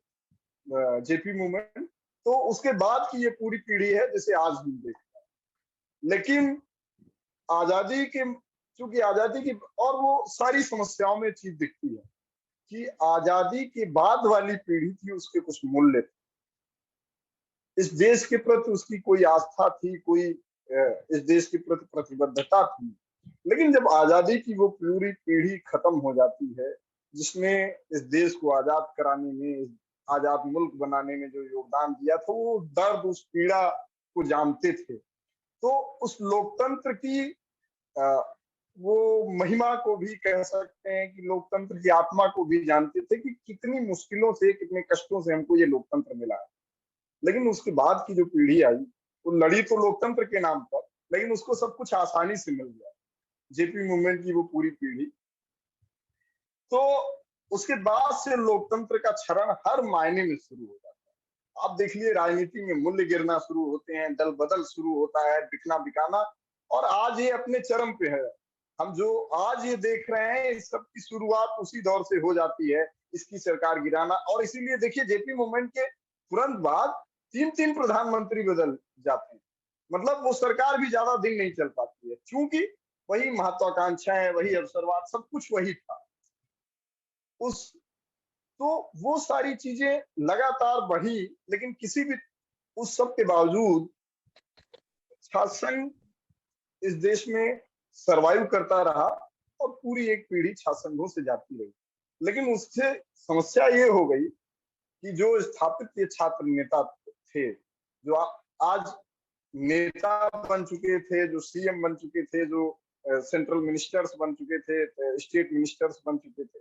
जेपी मूवमेंट। तो उसके बाद की ये पूरी पीढ़ी है जिसे आज भी देखता है। लेकिन आजादी के, चूंकि आजादी की, और वो सारी समस्याओं में चीज दिखती है कि आजादी के बाद वाली पीढ़ी थी, उसके कुछ मूल्य थे, इस देश के प्रति उसकी कोई आस्था थी, कोई इस देश के प्रति प्रतिबद्धता थी। लेकिन जब आजादी की वो पूरी पीढ़ी खत्म हो जाती है, जिसने इस देश को आजाद कराने में, आजाद मुल्क बनाने में जो योगदान दिया था, वो दर्द, उस पीड़ा को जानते थे। तो उस लोकतंत्र की वो महिमा को भी कह सकते हैं कि लोकतंत्र की आत्मा को भी जानते थे कि कितनी मुश्किलों से, कितने कष्टों से हमको ये लोकतंत्र मिला है। लेकिन उसके बाद की जो पीढ़ी आई, वो लड़ी तो लोकतंत्र के नाम पर, लेकिन उसको सब कुछ आसानी से मिल गया। जेपी मूवमेंट की वो पूरी पीढ़ी, तो उसके बाद से लोकतंत्र का क्षरण हर मायने में शुरू हो जाता है। आप देख लिए राजनीति में मूल्य गिरना शुरू होते हैं, दल बदल शुरू होता है, बिकना बिकाना, और आज ये अपने चरम पे है। हम जो आज ये देख रहे हैं, इस सब की शुरुआत उसी दौर से हो जाती है, इसकी सरकार गिराना। और इसीलिए देखिए जेपी मूवमेंट के तुरंत बाद 3-3 प्रधानमंत्री बदल जाते हैं। मतलब वो सरकार भी ज्यादा दिन नहीं चल पाती है, क्योंकि वही महत्वाकांक्षाएं, वही अवसरवाद, सब कुछ वही था उस। तो वो सारी चीजें लगातार बढ़ी, लेकिन किसी भी उस सब के बावजूद शासन इस देश में सरवाइव करता रहा, और पूरी एक पीढ़ी छात्र संघों से जाती रही। लेकिन उससे समस्या ये हो गई कि जो स्थापित ये छात्र नेता थे, जो आज नेता बन चुके थे, जो सीएम बन चुके थे, जो सेंट्रल मिनिस्टर्स बन चुके थे, स्टेट मिनिस्टर्स बन चुके थे,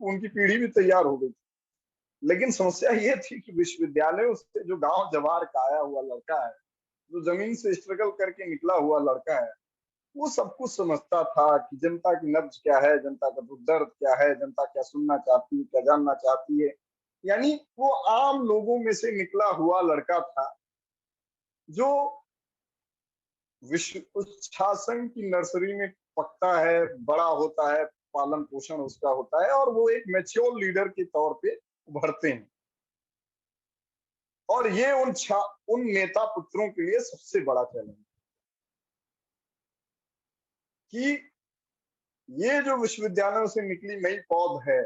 उनकी पीढ़ी भी तैयार हो गई। लेकिन समस्या ये थी कि विश्वविद्यालयों से जो गांव जवार का आया हुआ लड़का है, जो जमीन से स्ट्रगल करके निकला हुआ लड़का है, वो सब कुछ समझता था कि जनता की नब्ज क्या है, जनता का दुख दर्द क्या है, जनता क्या सुनना चाहती है, क्या जानना चाहती है। यानी वो आम लोगों में से निकला हुआ लड़का था, जो विश्व उस शासन की नर्सरी में पकता है, बड़ा होता है, पालन पोषण उसका होता है, और वो एक मैच्योर लीडर के तौर पे उभरते हैं। और ये उन नेता पुत्रों के लिए सबसे बड़ा चैलेंज कि ये जो विश्वविद्यालयों से निकली नई पौध है,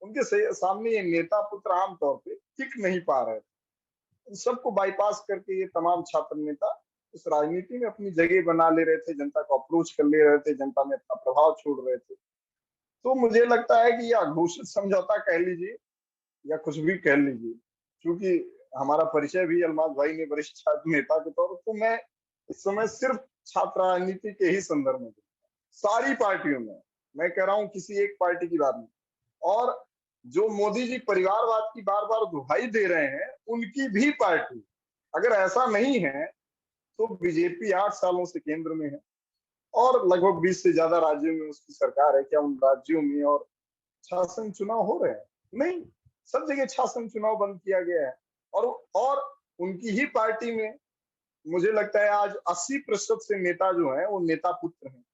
उनके सामने ये नेता पुत्र आमतौर पे टिक नहीं पा रहे थे। सबको बाईपास करके ये तमाम छात्र नेता उस राजनीति में अपनी जगह बना ले रहे थे, जनता को अप्रोच कर ले रहे थे, जनता में अपना प्रभाव छोड़ रहे थे। तो मुझे लगता है कि ये अघोषित समझौता कह लीजिए या कुछ भी कह लीजिए, क्योंकि हमारा परिचय भी अलमाज भाई ने वरिष्ठ छात्र नेता के तौर पर, तो मैं इस समय सिर्फ छात्र राजनीति के ही संदर्भ में, सारी पार्टियों में मैं कह रहा हूं, किसी एक पार्टी की बात नहीं। और जो मोदी जी परिवारवाद की बार बार दुहाई दे रहे हैं, उनकी भी पार्टी, अगर ऐसा नहीं है तो बीजेपी 8 सालों से केंद्र में है और लगभग 20 से ज्यादा राज्यों में उसकी सरकार है। क्या उन राज्यों में और शासन चुनाव हो रहे हैं? नहीं, सब जगह शासन चुनाव बंद किया गया है। और उनकी ही पार्टी में मुझे लगता है आज 80% से नेता जो है वो नेता पुत्र हैं।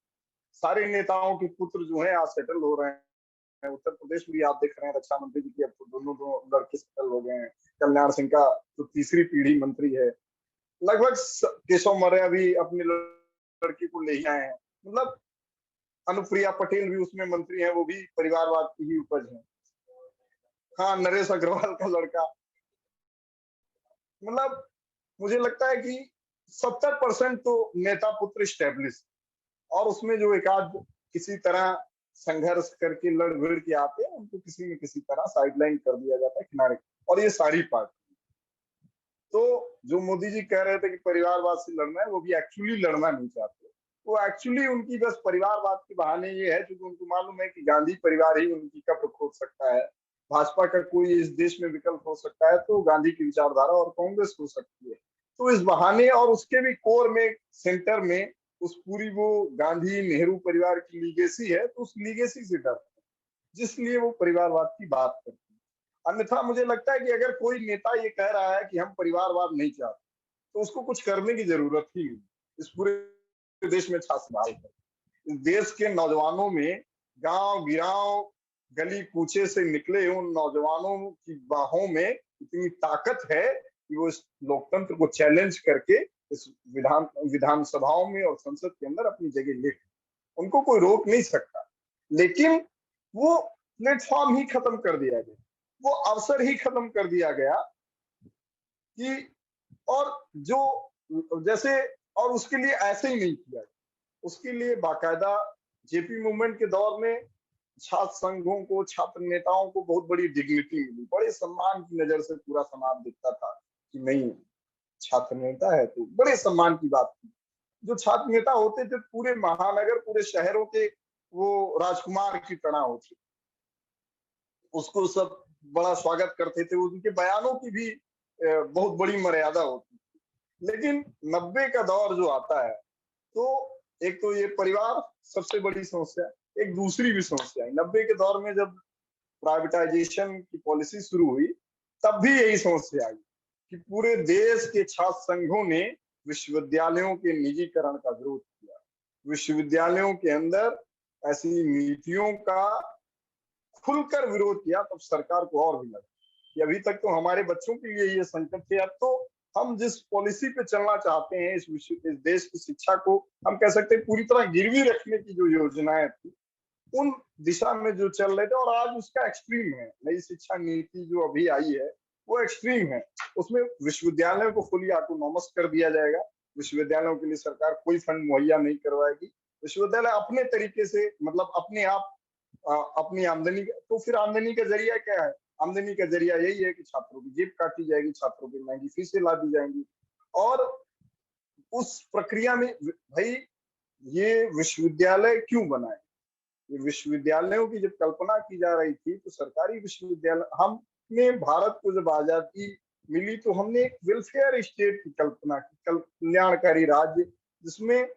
सारे नेताओं के पुत्र जो है आज सेटल हो रहे हैं। उत्तर प्रदेश में भी आप देख रहे हैं, रक्षा मंत्री जी की अब तो दोनों लड़के सेटल हो गए हैं। कल्याण सिंह का तो तीसरी पीढ़ी मंत्री है। लगभग केशव मौर्य भी अपने लड़के को ले ही आए हैं। मतलब अनुप्रिया पटेल भी उसमें मंत्री है, वो भी परिवारवाद की ही उपज है। हाँ, नरेश अग्रवाल का लड़का। मतलब मुझे लगता है कि 70% तो नेता पुत्र स्टैब्लिश, और उसमें जो एक आध किसी तरह संघर्ष करके लड़ भिड़ के आते हैं, उनको किसी न किसी तरह साइडलाइन कर दिया जाता है, किनारे। और ये सारी पार्टी, तो जो मोदी जी कह रहे थे कि परिवारवाद से लड़ना है, वो भी एक्चुअली लड़ना नहीं चाहते। वो एक्चुअली उनकी बस परिवारवाद के बहाने ये है, क्योंकि उनको मालूम है कि गांधी परिवार ही उनकी कब्र खोद सकता है, भाजपा का कोई इस देश में विकल्प हो सकता है तो गांधी की विचारधारा और कांग्रेस हो सकती है। तो इस बहाने, और उसके भी कोर में, सेंटर में उस पूरी वो गांधी नेहरू परिवार की लीगेसी है, तो उस लीगेसी से डरते हैं, जिसलिए वो परिवारवाद की बात करते हैं। अन्यथा मुझे लगता है कि अगर कोई नेता ये कह रहा है कि हम परिवारवाद नहीं चाहते, तो उसको कुछ करने की जरूरत ही नहीं। इस पूरे देश में छात्र इस देश के नौजवानों में, गांव गिराव गली कूचे से निकले उन नौजवानों की बाहों में इतनी ताकत है कि वो इस लोकतंत्र को चैलेंज करके इस विधानसभाओं में और संसद के अंदर अपनी जगह ले, उनको कोई रोक नहीं सकता। लेकिन वो प्लेटफॉर्म ही खत्म कर दिया गया, वो अवसर ही खत्म कर दिया गया कि, और जो जैसे, और उसके लिए ऐसे ही नहीं किया, उसके लिए बाकायदा जेपी मूवमेंट के दौर में छात्र संघों को, छात्र नेताओं को बहुत बड़ी डिग्निटी मिली, बड़े सम्मान की नजर से पूरा समाज दिखता था कि नहीं, छात्र नेता है तो बड़े सम्मान की बात थी। जो छात्र नेता होते थे पूरे महानगर, पूरे शहरों के वो राजकुमार की तरह होते, उसको सब बड़ा स्वागत करते थे, उनके बयानों की भी बहुत बड़ी मर्यादा होती। लेकिन 90 का दौर जो आता है, तो एक तो ये परिवार सबसे बड़ी समस्या, एक दूसरी भी समस्या है। 90 के दौर में जब प्राइवेटाइजेशन की पॉलिसी शुरू हुई, तब भी यही समस्या आई कि पूरे देश के छात्र संघों ने विश्वविद्यालयों के निजीकरण का विरोध किया। विश्वविद्यालयों के अंदर ऐसी नीतियों का खुलकर विरोध किया, तब सरकार को और भी लगा कि अभी तक तो हमारे बच्चों के लिए ये संकट थे, अब तो हम जिस पॉलिसी पे चलना चाहते हैं, इस देश की शिक्षा को हम कह सकते हैं पूरी तरह गिरवी रखने की जो योजनाएं थी, उन दिशा में जो चल रहे थे, और आज उसका एक्सट्रीम है। नई शिक्षा नीति जो अभी आई है वो एक्सट्रीम है। उसमें विश्वविद्यालयों को फुली ऑटोनॉमस कर दिया जाएगा, विश्वविद्यालयों के लिए सरकार कोई फंड मुहैया नहीं करवाएगी, विश्वविद्यालय अपने तरीके से मतलब अपने आप अपनी आमदनी, तो फिर आमदनी का जरिया क्या है? आमदनी का जरिया यही है कि छात्रों की जेब काटी जाएगी, छात्रों की महंगी फीसें ला दी जाएंगी, और उस प्रक्रिया में भाई ये विश्वविद्यालय क्यों बनाए? ये विश्वविद्यालयों की जब कल्पना की जा रही थी, तो सरकारी विश्वविद्यालय, हमने भारत को जब आजादी मिली तो हमने एक वेलफेयर स्टेट की कल्पना की, कल्याणकारी राज्य, जिसमें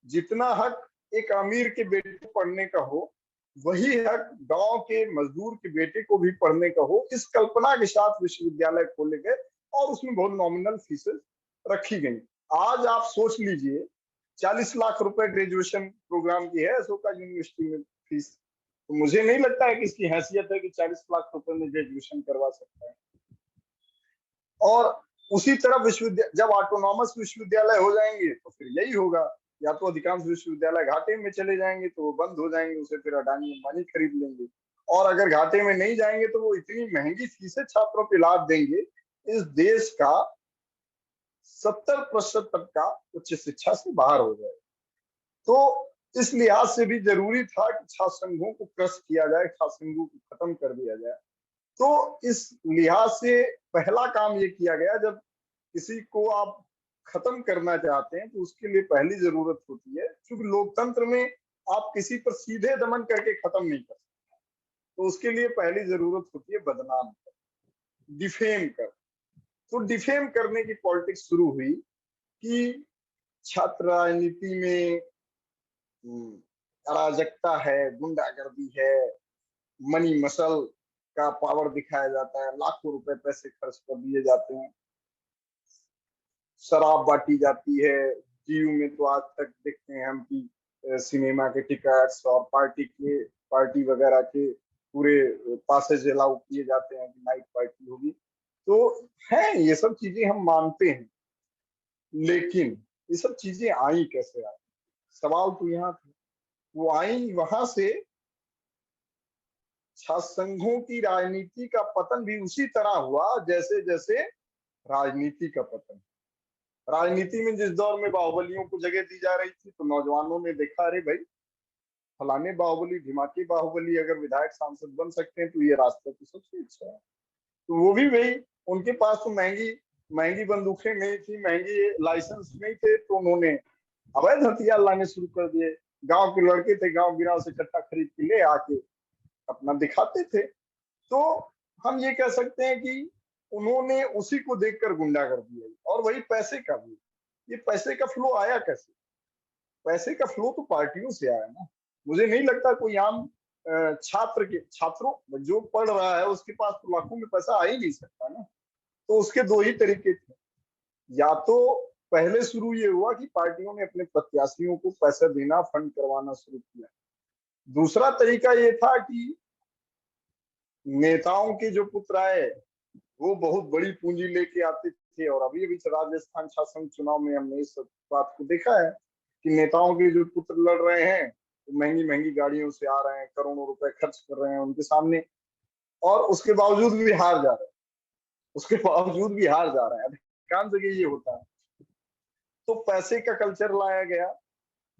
जितना हक एक अमीर के बेटे को पढ़ने का हो, वही हक गांव के मजदूर के बेटे को भी पढ़ने का हो। इस कल्पना के साथ विश्वविद्यालय खोले गए और उसमें बहुत नॉमिनल फीसेस रखी गई। आज आप सोच लीजिए 40 लाख रुपए ग्रेजुएशन प्रोग्राम की है अशोका यूनिवर्सिटी में फीस, तो मुझे नहीं लगता है कि इसकी हैसियत है कि 40 लाख रुपए में ग्रेजुएशन करवा सकता है। और उसी तरह विश्वविद्यालय जब ऑटोनॉमस विश्वविद्यालय हो जाएंगे तो फिर यही होगा, या तो अधिकांश विश्वविद्यालय घाटे में चले जाएंगे तो वो बंद हो जाएंगे, उसे फिर अडानी अंबानी खरीद लेंगे, और अगर घाटे में नहीं जाएंगे तो वो इतनी महंगी फीसें छात्रों पे लाद देंगे, इस देश का 70% तक का उच्च शिक्षा से बाहर हो जाए। तो इस लिहाज से भी जरूरी था कि छात्र संघों को क्रश किया जाए, छात्र संघों को खत्म कर दिया जाए। तो इस लिहाज से पहला काम ये किया गया, जब किसी को आप खत्म करना चाहते हैं तो उसके लिए पहली जरूरत होती है, क्योंकि लोकतंत्र में आप किसी पर सीधे दमन करके खत्म नहीं कर सकते, तो उसके लिए पहली जरूरत होती है बदनाम कर, डिफेम कर। तो डिफेम करने की पॉलिटिक्स शुरू हुई कि छात्र राजनीति में अराजकता है, गुंडागर्दी है, मनी मसल का पावर दिखाया जाता है, लाखों रुपए पैसे खर्च कर दिए जाते हैं, शराब बांटी जाती है। जीयू में तो आज तक देखते हैं हम कि सिनेमा के टिकट्स और पार्टी वगैरह के पूरे पासेज अलाउ किए जाते हैं कि नाइट पार्टी होगी। तो है ये सब चीजें हम मानते हैं, लेकिन ये सब चीजें आई कैसे आई? सवाल तो यहाँ था। वो आई वहां से, छात्र संघों की राजनीति का पतन भी उसी तरह हुआ जैसे जैसे राजनीति का पतन। राजनीति में जिस दौर में बाहुबलियों को जगह दी जा रही थी, तो नौजवानों ने देखा, अरे भाई फलाने बाहुबली, ढिमाके बाहुबली अगर विधायक सांसद बन सकते हैं तो ये रास्ता तो सबसे अच्छा है। तो वो भी वही, उनके पास तो महंगी महंगी बंदूकें नहीं थी, महंगी लाइसेंस नहीं थे, तो उन्होंने अवैध हथियार लाने शुरू कर दिए। गांव के लड़के थे, गांव गिराव से कट्टा खरीद के ले आके अपना दिखाते थे। तो हम ये कह सकते हैं कि उन्होंने उसी को देखकर गुंडागर्दी आई, और वही पैसे का भी। ये पैसे का फ्लो आया कैसे? पैसे का फ्लो तो पार्टियों से आया ना। मुझे नहीं लगता कोई आम छात्रों जो पढ़ रहा है उसके पास तो लाखों में पैसा आ ही नहीं सकता ना। तो उसके दो ही तरीके थे, या तो पहले शुरू ये हुआ कि पार्टियों ने अपने प्रत्याशियों को पैसा देना, फंड करवाना शुरू किया। दूसरा तरीका ये था कि नेताओं के जो पुत्र आए वो बहुत बड़ी पूंजी लेके आते थे, और अभी अभी राजस्थान शासन चुनाव में हमने इस बात को देखा है कि नेताओं के जो पुत्र लड़ रहे हैं वो महंगी महंगी गाड़ियों से आ रहे हैं, करोड़ों रुपए खर्च कर रहे हैं उनके सामने, और उसके बावजूद भी हार जा रहे हैं, उसके बावजूद भी हार जा रहे हैं। अधिकांश जगह ये होता है। तो पैसे का कल्चर लाया गया,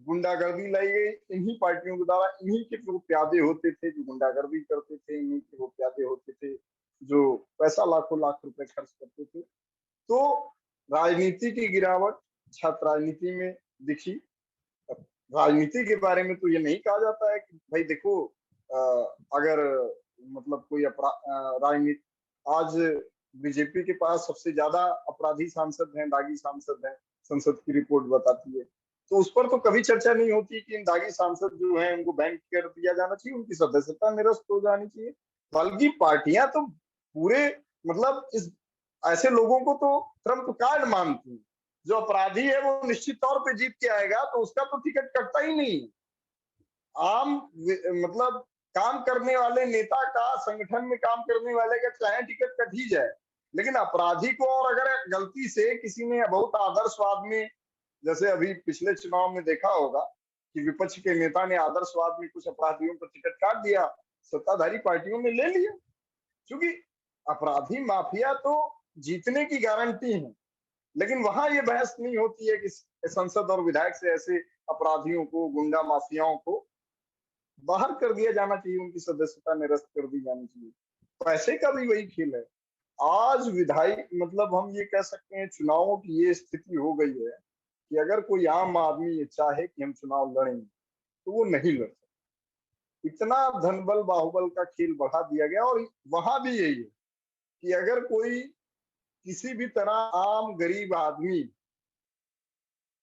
गुंडागर्दी लाई गई इन्हीं पार्टियों के द्वारा। इन्हीं के वो प्यादे होते थे जो गुंडागर्दी करते थे, इन्हीं के वो प्यादे होते थे जो पैसा लाखों लाख रुपए खर्च करते थे। तो राजनीति की गिरावट, छात्र राजनीति में दिखी। राजनीति के बारे में तो ये नहीं कहा जाता है कि भाई देखो अगर मतलब कोई राजनीति आज बीजेपी के पास सबसे ज्यादा अपराधी सांसद हैं, दागी सांसद हैं, संसद की रिपोर्ट बताती है। तो उस पर तो कभी चर्चा नहीं होती कि इन दागी सांसद जो हैं उनको बैन कर दिया जाना चाहिए, उनकी सदस्यता निरस्त हो जानी चाहिए। बल्कि पार्टियां तो पूरे मतलब इस ऐसे लोगों को तो ट्रम्प कार्ड मानती हैं। जो अपराधी है वो निश्चित तौर पे जीत के आएगा, तो उसका तो टिकट कटता ही नहीं। आम मतलब काम करने वाले नेता का, संगठन में काम करने वाले का चाहे टिकट कट ही जाए, लेकिन अपराधी को, और अगर गलती से किसी ने बहुत आदर्शवाद में, जैसे अभी पिछले चुनाव में देखा होगा कि विपक्ष के नेता ने आदर्शवाद में कुछ अपराधियों पर टिकट काट दिया, सत्ताधारी पार्टियों ने ले लिया। क्योंकि अपराधी माफिया तो जीतने की गारंटी है, लेकिन वहां ये बहस नहीं होती है कि संसद और विधायक से ऐसे अपराधियों को, गुंडा माफियाओं को बाहर कर दिया जाना चाहिए, उनकी सदस्यता निरस्त कर दी जानी चाहिए। पैसे का भी वही खेल है। आज विधायक मतलब हम ये कह सकते हैं चुनावों की ये स्थिति हो गई है कि अगर कोई आम आदमी ये चाहे कि हम चुनाव लड़ेंगे तो वो नहीं लड़ सकता। इतना धनबल बाहुबल का खेल बढ़ा दिया गया। और वहां भी यही है कि अगर कोई किसी भी तरह आम गरीब आदमी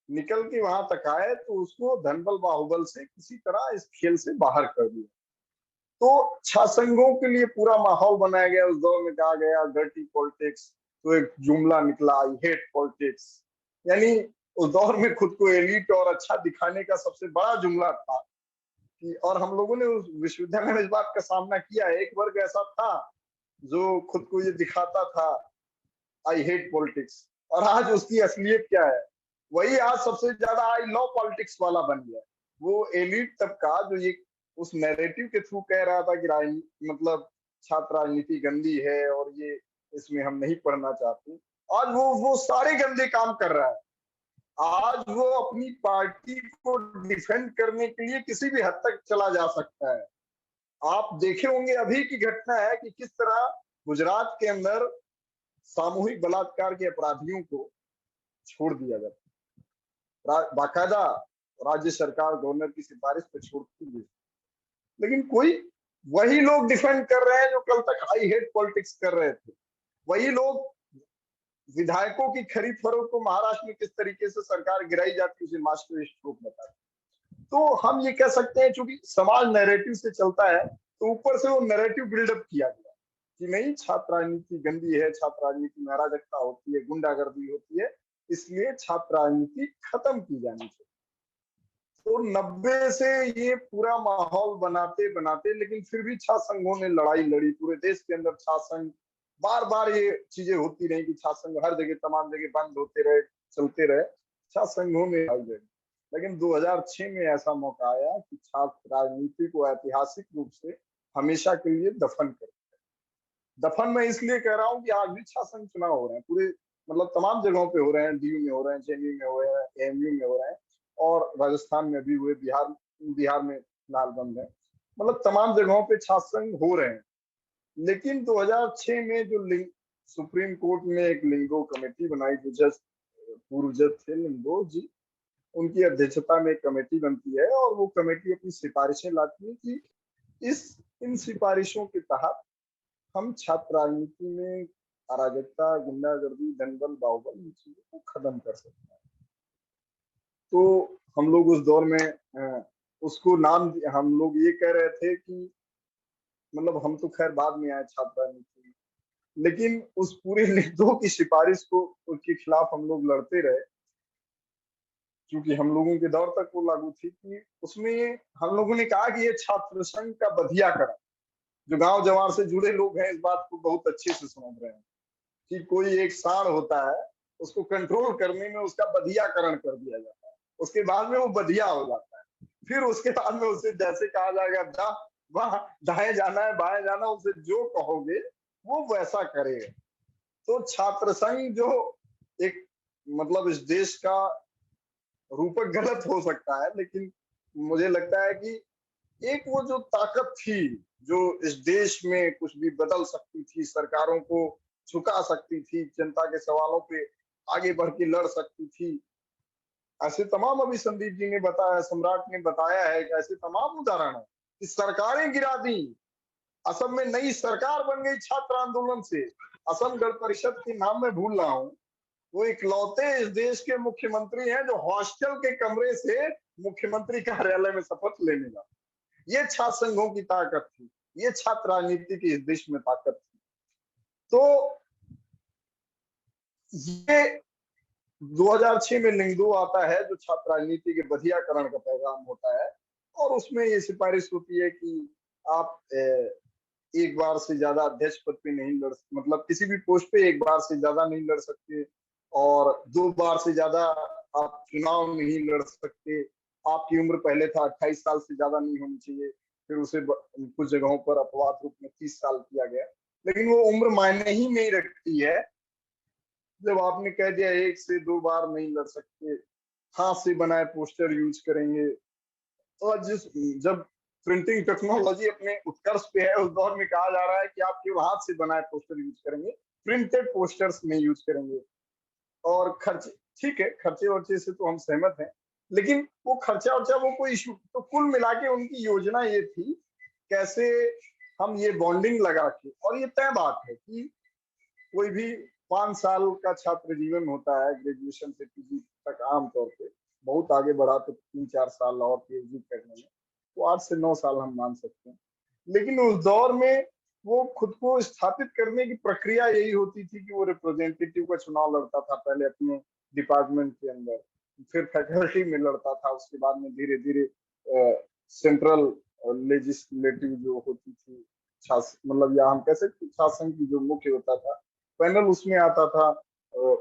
निकल के वहां तक आए तो उसको धनबल बाहुबल से किसी तरह इस खेल से बाहर कर दिया। तो छासंघों के लिए पूरा माहौल बनाया गया। उस दौर में कहा गया डर्टी पॉलिटिक्स, तो एक जुमला निकला आई हेट पॉलिटिक्स। यानी उस दौर में खुद को एलिट और अच्छा दिखाने का सबसे बड़ा जुमला था कि, और हम लोगों ने उस विश्वविद्यालय में इस बात का सामना किया है। एक वर्ग ऐसा था जो खुद को ये दिखाता था आई हेट पॉलिटिक्स, और आज उसकी असलियत क्या है? वही आज सबसे ज्यादा आई लव पॉलिटिक्स वाला बन गया। वो एलिट तबका जो ये उस नैरेटिव के थ्रू कह रहा था कि मतलब छात्र राजनीति गंदी है और ये इसमें हम नहीं पढ़ना चाहते, आज वो सारे गंदे काम कर रहा है। आज वो अपनी पार्टी को डिफेंड करने के लिए किसी भी हद तक चला जा सकता है। आप देखे होंगे अभी की घटना है कि किस तरह गुजरात के अंदर सामूहिक बलात्कार के अपराधियों को छोड़ दिया जाता है। बाकायदा राज्य सरकार गवर्नर की सिफारिश पे छोड़ती है, लेकिन कोई वही लोग डिफेंड कर रहे हैं जो कल तक आई हेट पॉलिटिक्स कर रहे थे। वही लोग विधायकों की खरीद फरोख्त को महाराष्ट्र में किस तरीके से सरकार गिराई जाती है उसे मास्टर स्ट्रोक बताते। तो हम ये कह सकते हैं चूंकि समाज नैरेटिव से चलता है, तो ऊपर से वो नैरेटिव बिल्डअप किया गया कि नहीं छात्र राजनीति गंदी है, छात्र राजनीति में अराजकता होती है, गुंडागर्दी होती है, इसलिए छात्र राजनीति खत्म की जानी चाहिए। तो 90 से ये पूरा माहौल बनाते बनाते, लेकिन फिर भी छात्र संघों ने लड़ाई लड़ी पूरे देश के अंदर। छात्र संघ बार बार ये चीजें होती रही कि छात्र संघ हर जगह तमाम जगह बंद होते रहे, चलते रहे, छात्र संघों में लड़ाई लड़ी। लेकिन 2006 में ऐसा मौका आया कि छात्र राजनीति को ऐतिहासिक रूप से हमेशा के लिए दफन कर दिया। दफन मैं इसलिए कह रहा हूँ कि आज भी छात्र संघ चुनाव हो रहे हैं पूरे, मतलब तमाम जगहों पे हो रहे हैं, डीयू में हो रहे हैं, जेएनयू में हो रहे हैं, एएमयू में हो रहे हैं, और राजस्थान में भी हुए, बिहार में फिलहाल बंद है। मतलब तमाम जगहों पे छात्र संघ हो रहे हैं। लेकिन 2006 में जो सुप्रीम कोर्ट में एक लिंगो कमेटी बनाई, जो जज पूर्व जज थे लिंगो जी, उनकी अध्यक्षता में एक कमेटी बनती है और वो कमेटी अपनी सिफारिशें लाती है कि इन सिफारिशों के तहत हम छात्र राजनीति में अराजकता, गुंडागर्दी, दंगल, बाहुबल इन चीजों को खत्म कर सकते हैं। तो हम लोग उस दौर में उसको नाम हम लोग ये कह रहे थे कि मतलब हम तो खैर बाद में आए छात्र राजनीति, लेकिन उस पूरे लिंगो की सिफारिश को उसके खिलाफ हम लोग लड़ते रहे, क्योंकि हम लोगों के दौर तक वो लागू थी कि उसमें हम लोगों ने कहा कि ये छात्र संघ का बधियाकरण, जो गांव जवार से जुड़े लोग हैं इस बात को बहुत अच्छे से समझ रहे हैं कि कोई एक सांड होता है, उसको कंट्रोल करने में उसका बधियाकरण कर दिया जाता है, उसके बाद में वो बधिया हो जाता है। फिर उसके बाद में उसे जैसे कहा जाएगा वहां दाएं जाना है, बाएं जाना, उसे जो कहोगे वो वैसा करेगा। तो छात्र संघ जो एक मतलब इस देश का रूपक गलत हो सकता है, लेकिन मुझे लगता है कि एक वो जो ताकत थी जो इस देश में कुछ भी बदल सकती थी, सरकारों को झुका सकती थी, जनता के सवालों पे आगे बढ़ के लड़ सकती थी, ऐसे तमाम, अभी संदीप जी ने बताया, सम्राट ने बताया है कि ऐसे तमाम उदाहरण है कि सरकारें गिरा दी। असम में नई सरकार बन गई छात्र आंदोलन से। असम गण परिषद के नाम में भूल रहा हूँ, वो इकलौते इस देश के मुख्यमंत्री हैं जो हॉस्टल के कमरे से मुख्यमंत्री कार्यालय में शपथ लेने लगा। ये छात्र संघों की ताकत थी, ये छात्र राजनीति की इस देश में ताकत थी। तो ये 2006 में लिंगदो आता है जो छात्र राजनीति के बधियाकरण का पैगाम होता है, और उसमें ये सिफारिश होती है कि आप एक बार से ज्यादा अध्यक्ष पद पे नहीं लड़, मतलब किसी भी पोस्ट पे एक बार से ज्यादा नहीं लड़ सकते, और 2 बार से ज्यादा आप चुनाव नहीं लड़ सकते। आपकी उम्र पहले था 28 साल से ज्यादा नहीं होनी चाहिए, फिर उसे कुछ जगहों पर अपवाद रूप में 30 साल किया गया, लेकिन वो उम्र मायने ही नहीं रखती है। जब आपने कह दिया 1 से 2 बार नहीं लड़ सकते, हाथ से बनाए पोस्टर यूज करेंगे, और जब प्रिंटिंग टेक्नोलॉजी अपने उत्कर्ष पे है, उस दौर में कहा जा रहा है कि आप केवल हाथ से बनाए पोस्टर यूज करेंगे, प्रिंटेड पोस्टर्स नहीं यूज करेंगे। और खर्चे, ठीक है, खर्चे वर्चे से तो हम सहमत हैं, लेकिन वो खर्चा वर्चा वो कोई इशू, तो कुल मिला के उनकी योजना ये थी कैसे हम ये बॉन्डिंग लगा के, और ये तय बात है कि कोई भी 5 साल का छात्र जीवन होता है ग्रेजुएशन से पीजी तक, आमतौर पे बहुत आगे बढ़ा तो 3-4 साल और पीएचडी करने में, तो 8 से 9 साल हम मान सकते हैं। लेकिन उस दौर में वो खुद को स्थापित करने की प्रक्रिया यही होती थी कि वो रिप्रेजेंटेटिव का चुनाव लड़ता था, पहले अपने डिपार्टमेंट के अंदर, फिर फैकल्टी में लड़ता था, उसके बाद में धीरे धीरे सेंट्रल लेजिस्लेटिव जो होती थी, मतलब या हम कह सकते शासन की जो मुख्य होता था पैनल, उसमें आता था।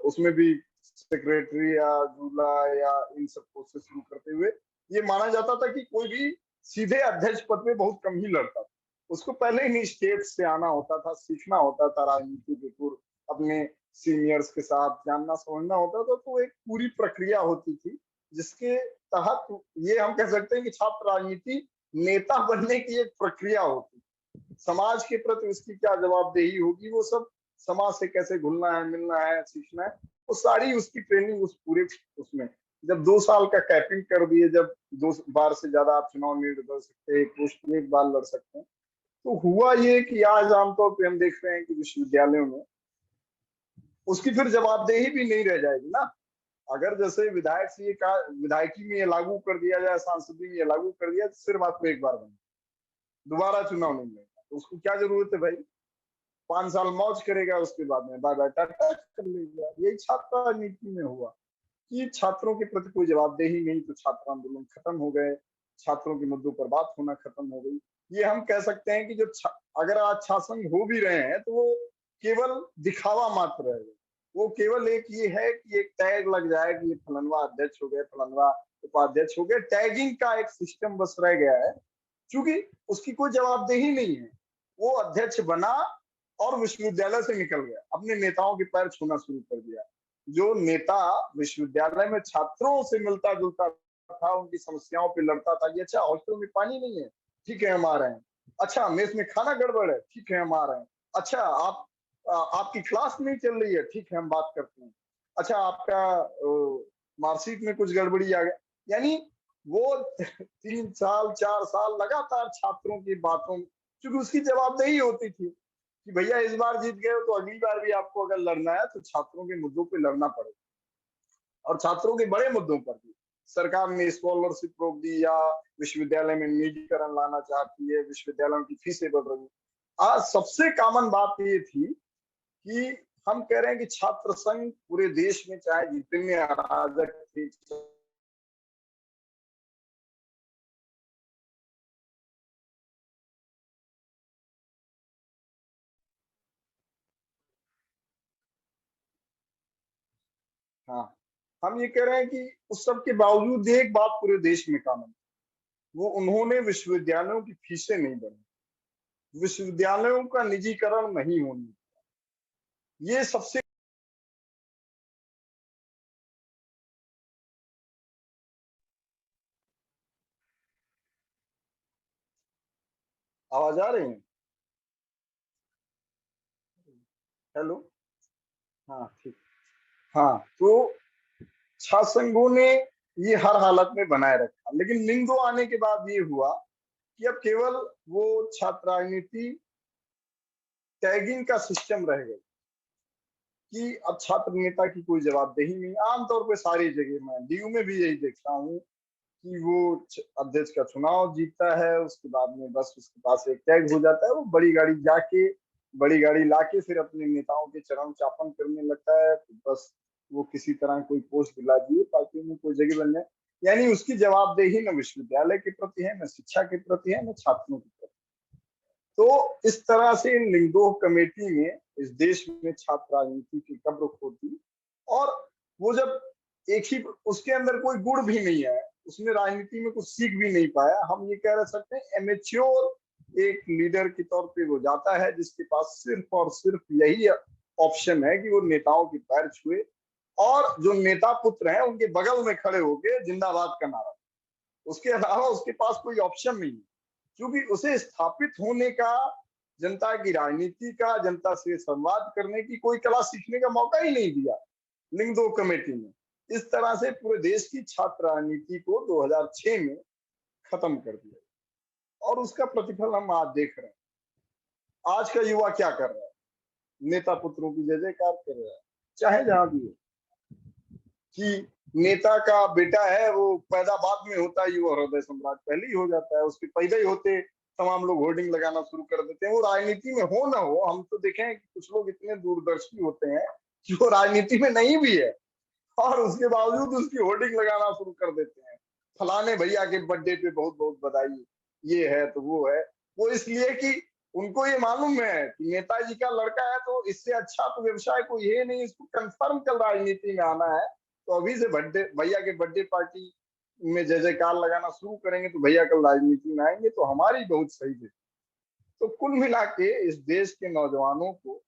उसमें भी सेक्रेटरी या दूल्हा या इन सब पोस्ट से शुरू करते हुए ये माना जाता था कि कोई भी सीधे अध्यक्ष पद पे बहुत कम ही लड़ता था, उसको पहले ही स्टेट से आना होता था, सीखना होता था राजनीति के पूर्व, अपने सीनियर्स के साथ जानना समझना होता था। तो एक पूरी प्रक्रिया होती थी जिसके तहत ये हम कह सकते हैं कि छात्र राजनीति नेता बनने की एक प्रक्रिया होती, समाज के प्रति उसकी क्या जवाबदेही होगी, वो सब समाज से कैसे घुलना है, मिलना है, सीखना है, वो सारी उसकी ट्रेनिंग उस पूरे उसमें। जब 2 साल का कैपिंग कर दिए, जब 2 बार से ज्यादा आप चुनाव नहीं लड़ सकते, एक पोस्ट में 1 बार लड़ सकते हैं, तो हुआ ये कि आज आमतौर पर हम देख रहे हैं कि विश्वविद्यालयों में उसकी फिर जवाबदेही भी नहीं रह जाएगी ना। अगर जैसे विधायक से ये विधायकी में ये लागू कर दिया जाए, सांसदी में ये लागू कर दिया, तो सिर्फ आपको 1 बार बने, दोबारा चुनाव नहीं लेगा, तो उसको क्या जरूरत है भाई, 5 साल मौज करेगा, उसके बाद में बाय बाय टाटा कर लेगा। यही छात्र राजनीति में हुआ कि छात्रों के प्रति कोई जवाबदेही नहीं, तो छात्र आंदोलन खत्म हो गए, छात्रों के मुद्दों पर बात होना खत्म हो गई। ये हम कह सकते हैं कि जो अगर आज छात्र हो भी रहे हैं तो वो केवल दिखावा मात्र है, वो केवल एक ये है कि एक टैग लग जाए कि ये फलनवा अध्यक्ष हो गए, फलनवा उपाध्यक्ष हो गए, टैगिंग का एक सिस्टम बस रह गया है, क्योंकि उसकी कोई जवाबदेही नहीं है। वो अध्यक्ष बना और विश्वविद्यालय से निकल गया, अपने नेताओं के पैर छूना शुरू कर दिया। जो नेता विश्वविद्यालय में छात्रों से मिलता जुलता था, उनकी समस्याओं पे लड़ता था, ये अच्छा हॉस्टल में पानी नहीं है, ठीक है हम आ रहे हैं, अच्छा मेस में खाना गड़बड़ है, ठीक है हम आ रहे हैं, अच्छा आपकी क्लास नहीं चल रही है, ठीक है हम बात करते हैं, अच्छा आपका मार्कशीट में कुछ गड़बड़ी आ गया। यानी वो 3 साल 4 साल लगातार छात्रों की बातों, क्योंकि उसकी जवाबदेही होती थी कि भैया इस बार जीत गए तो अगली बार भी आपको अगर लड़ना है तो छात्रों के मुद्दों पे लड़ना पड़ेगा, और छात्रों के बड़े मुद्दों पर भी। सरकार ने स्कॉलरशिप रोक दी, या विश्वविद्यालय में निजीकरण लाना चाहती है, विश्वविद्यालयों की फीसें बढ़ रही। आज सबसे कॉमन बात ये थी कि हम कह रहे हैं कि छात्र संघ पूरे देश में चाहे जितने अराजक थे, हाँ, हम ये कह रहे हैं कि उस सब के बावजूद एक बात पूरे देश में कॉमन, वो उन्होंने विश्वविद्यालयों की फीसें नहीं बढ़ी, विश्वविद्यालयों का निजीकरण नहीं होने, ये सबसे। आवाज आ रही है? हेलो, हाँ ठीक, हाँ, तो छात्र संघों ने ये हर हालत में बनाए रखा। लेकिन लिंग 2 आने के बाद ये हुआ कि अब केवल वो छात्र राजनीति टैगिंग का सिस्टम रह गया कि अब छात्र नेता की कोई जवाबदेही नहीं। आमतौर पे सारी जगह मैं डीयू में भी यही देखता हूँ कि वो अध्यक्ष का चुनाव जीतता है, उसके बाद में बस उसके पास एक टैग हो जाता है, वो बड़ी गाड़ी लाके फिर अपने नेताओं के चरण चापन करने लगता है। तो बस वो किसी तरह कोई पोस्ट दिला दिए ताकि उन्हें कोई जगह बन जाए। यानी उसकी जवाबदेही न विश्वविद्यालय के प्रति है, न शिक्षा के प्रति है, न छात्रों के प्रति। तो इस तरह से इन लिंगदोह कमेटी ने इस देश में छात्र राजनीति की कब्र खो दी। और वो जब एक ही उसके अंदर कोई गुण भी नहीं है, उसने राजनीति में कुछ सीख भी नहीं पाया, हम ये कह सकते हैं एमेच्योर एक लीडर के तौर पे वो जाता है जिसके पास सिर्फ और सिर्फ यही ऑप्शन है कि वो नेताओं के पैर छुए और जो नेता पुत्र हैं उनके बगल में खड़े होके जिंदाबाद का नारा। उसके अलावा उसके पास कोई ऑप्शन नहीं है, क्योंकि उसे स्थापित होने का, जनता की राजनीति का, जनता से संवाद करने की कोई कला सीखने का मौका ही नहीं दिया लिंगदोह कमेटी ने। इस तरह से पूरे देश की छात्र राजनीति को 2006 में खत्म कर दिया और उसका प्रतिफल हम आज देख रहे हैं। आज का युवा क्या कर रहा है? नेता पुत्रों की जय जयकार कर रहा है, चाहे जहां भी हो। कि नेता का बेटा है वो पैदा बाद में होता है, युवा हृदय सम्राट पहले ही हो जाता है। उसके पैदा ही होते तमाम लोग होर्डिंग लगाना शुरू कर देते हैं। वो राजनीति में हो ना हो, हम तो देखें कि कुछ लोग इतने दूरदर्शी होते हैं कि वो राजनीति में नहीं भी है और उसके बावजूद उसकी होर्डिंग लगाना शुरू कर देते हैं। फलाने भैया के बर्थडे पे बहुत बहुत बधाई, ये है तो वो है। वो इसलिए कि उनको ये मालूम है कि नेताजी का लड़का है, तो इससे अच्छा तो व्यवसाय कोई है नहीं, इसको कंफर्म कल राजनीति में आना है। तो अभी से भैया के बर्थडे पार्टी में जय जयकार लगाना शुरू करेंगे तो भैया कल राजनीति में आएंगे तो हमारी बहुत सही है। तो कुल मिला के इस देश के नौजवानों को